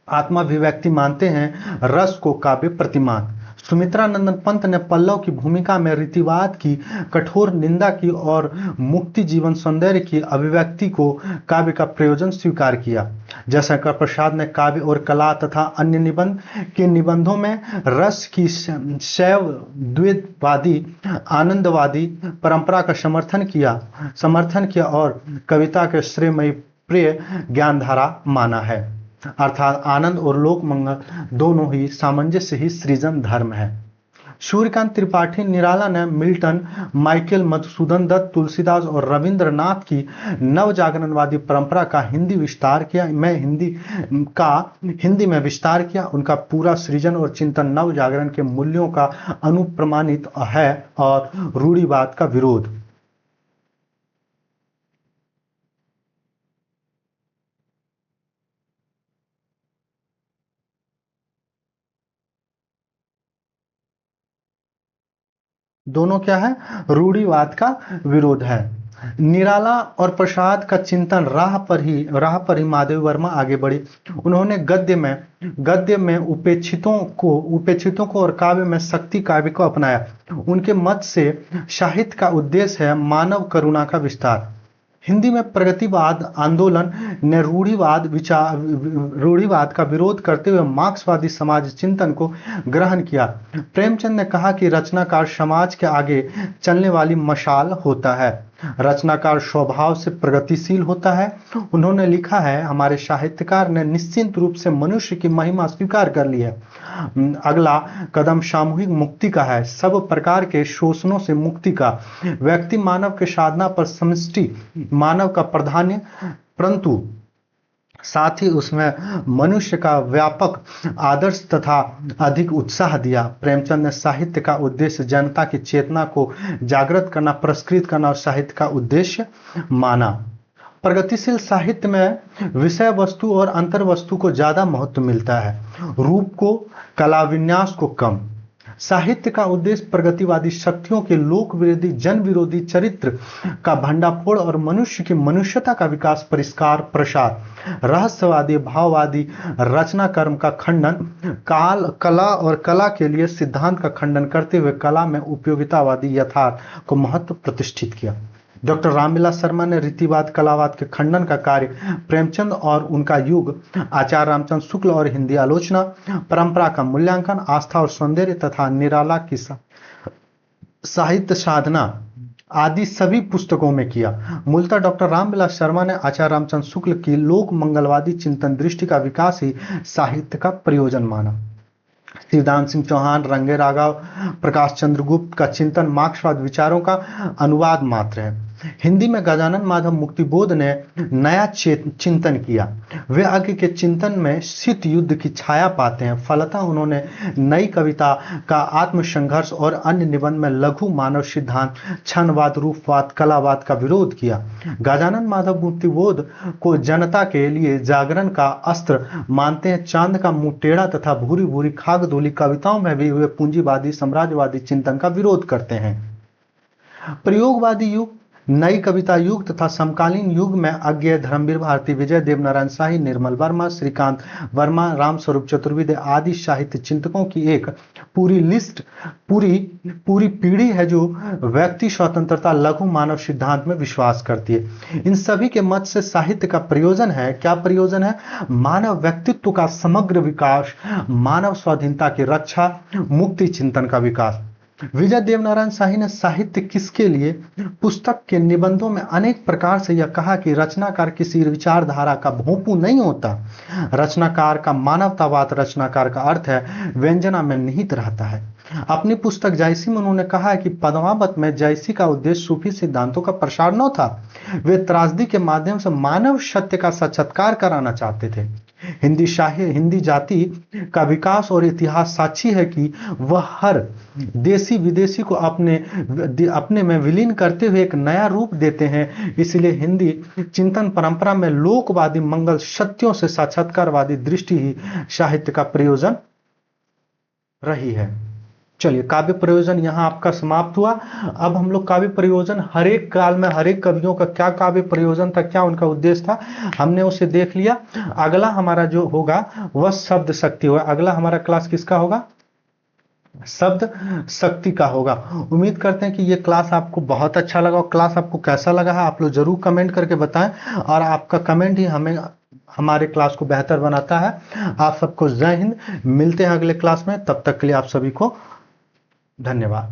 आत्माभिव्यक्ति मानते हैं, रस को काव्य प्रतिमान। सुमित्रा नंदन पंत ने पल्लव की भूमिका में रीतिवाद की कठोर निंदा की और मुक्ति जीवन सौंदर्य की अभिव्यक्ति को काव्य का प्रयोजन स्वीकार किया। जयशंकर प्रसाद ने काव्य और कला तथा अन्य निबंधों में रस की शैव द्वैतवादी आनंदवादी परंपरा का समर्थन किया और कविता के श्रेयमयी प्रिय ज्ञानधारा माना है। अर्थात आनंद और लोक मंगल दोनों ही सामंजस्य ही सृजन धर्म है। सूर्यकांत त्रिपाठी निराला ने मिल्टन, माइकल मधुसूदन दत्त, तुलसीदास और रविंद्रनाथ की नव जागरणवादी परंपरा का हिंदी में विस्तार किया। उनका पूरा सृजन और चिंतन नव जागरण के मूल्यों का अनुप्रमाणित है और रूढ़िवाद का विरोध। दोनों क्या है? रूढ़िवाद का विरोध है। निराला और प्रसाद का चिंतन राह पर ही माधवी वर्मा आगे बढ़ी। उन्होंने गद्य में उपेक्षितों को और काव्य में शक्ति काव्य को अपनाया। उनके मत से साहित्य का उद्देश्य है मानव करुणा का विस्तार। हिंदी में प्रगतिवाद आंदोलन ने रूढ़िवाद का विरोध करते हुए मार्क्सवादी समाज चिंतन को ग्रहण किया। प्रेमचंद ने कहा कि रचनाकार समाज के आगे चलने वाली मशाल होता है, रचनाकार स्वभाव से प्रगतिशील होता है। उन्होंने लिखा है, हमारे साहित्यकार ने निश्चित रूप से मनुष्य की महिमा स्वीकार कर ली है। अगला कदम सामूहिक मुक्ति का है, सब प्रकार के शोषणों से मुक्ति का। व्यक्ति मानव के साधना पर समष्टि मानव का प्राधान्य, परंतु साथ ही उसमें मनुष्य का व्यापक आदर्श तथा अधिक उत्साह दिया। प्रेमचंद ने साहित्य का उद्देश्य जनता की चेतना को जागृत करना, पुरस्कृत करना और साहित्य का उद्देश्य माना। प्रगतिशील साहित्य में विषय वस्तु और अंतर वस्तु को ज्यादा महत्व मिलता है, रूप को, कला विन्यास को कम। साहित्य का उद्देश्य प्रगतिवादी शक्तियों के लोक विरोधी जन विरोधी चरित्र का भंडाफोड़ और मनुष्य की मनुष्यता का विकास, परिष्कार, प्रसार, रहस्यवादी भाववादी रचना कर्म का खंडन, कला और कला के लिए सिद्धांत का खंडन करते हुए कला में उपयोगितावादी यथार्थ को महत्व प्रतिष्ठित किया। डॉक्टर रामविलास शर्मा ने रीतिवाद कलावाद के खंडन का कार्य प्रेमचंद और उनका युग, आचार्य रामचंद्र शुक्ल और हिंदी आलोचना, परंपरा का मूल्यांकन, आस्था और सौंदर्य तथा निराला की साहित्य साधना आदि सभी पुस्तकों में किया। मूलतः डॉक्टर रामविलास शर्मा ने आचार्य रामचंद्र शुक्ल की लोक मंगलवादी चिंतन दृष्टि का विकास ही साहित्य का प्रयोजन माना। शिवदान सिंह चौहान, रंगे राघव, प्रकाश चंद्र गुप्त का चिंतन मार्क्सवाद विचारों का अनुवाद मात्र है। हिंदी में गजानन माधव मुक्तिबोध ने नया चिंतन किया। वे आगे के चिंतन में शीत युद्ध की छाया पाते हैं। फलतः उन्होंने नई कविता का आत्मसंघर्ष और अन्य निबंध में लघु मानव सिद्धांत, क्षणवाद, रूपवाद, कलावाद का विरोध किया। गजानन माधव मुक्तिबोध को जनता के लिए जागरण का अस्त्र मानते हैं। चांद का मुंह टेढ़ा तथा भूरी भूरी खाक धूली कविताओं में भी वे पूंजीवादी साम्राज्यवादी चिंतन का विरोध करते हैं। प्रयोगवादी युग, नई कविता युग तथा समकालीन युग में अज्ञेय, धर्मवीर भारती, विजय देवनारायण शाही, निर्मल वर्मा, श्रीकांत वर्मा, रामस्वरूप चतुर्वेदी आदि साहित्य चिंतकों की एक पूरी लिस्ट, पूरी पीढ़ी है जो व्यक्ति स्वतंत्रता, लघु मानव सिद्धांत में विश्वास करती है। इन सभी के मत से साहित्य का प्रयोजन है, क्या प्रयोजन है? मानव व्यक्तित्व का समग्र विकास, मानव स्वाधीनता की रक्षा, मुक्ति चिंतन का विकास। विजय देवनारायण शाही ने साहित्य किसके लिए पुस्तक के निबंधों में अनेक प्रकार से यह कहा कि रचनाकार किसी विचारधारा का भोंपू नहीं होता। रचनाकार का मानवतावाद, रचनाकार का अर्थ है व्यंजना में निहित रहता है। अपनी पुस्तक जायसी में उन्होंने कहा है कि पद्मावत में जायसी का उद्देश्य सूफी सिद्धांतों का प्रसार न था, वे त्रासदी के माध्यम से मानव सत्य का साक्षात्कार कराना चाहते थे। हिंदी जाति का विकास और इतिहास साक्षी है कि वह हर देशी विदेशी को अपने में विलीन करते हुए एक नया रूप देते हैं। इसलिए हिंदी चिंतन परंपरा में लोकवादी मंगल सत्यों से साक्षात्कारवादी दृष्टि ही साहित्य का प्रयोजन रही है। चलिए, काव्य प्रयोजन यहाँ आपका समाप्त हुआ। अब हम लोग काव्य प्रयोजन हर एक काल में हर एक कवियों का क्या काव्य प्रयोजन था, क्या उनका उद्देश्य था, हमने उसे देख लिया। अगला हमारा जो होगा वह शब्द शक्ति होगा। अगला हमारा क्लास किसका होगा? शब्द शक्ति का होगा। उम्मीद करते हैं कि ये क्लास आपको बहुत अच्छा लगा। और क्लास आपको कैसा लगा है आप लोग जरूर कमेंट करके बताएं, और आपका कमेंट ही हमें हमारे क्लास को बेहतर बनाता है। आप सबको जय हिंद। मिलते हैं अगले क्लास में, तब तक के लिए आप सभी को धन्यवाद।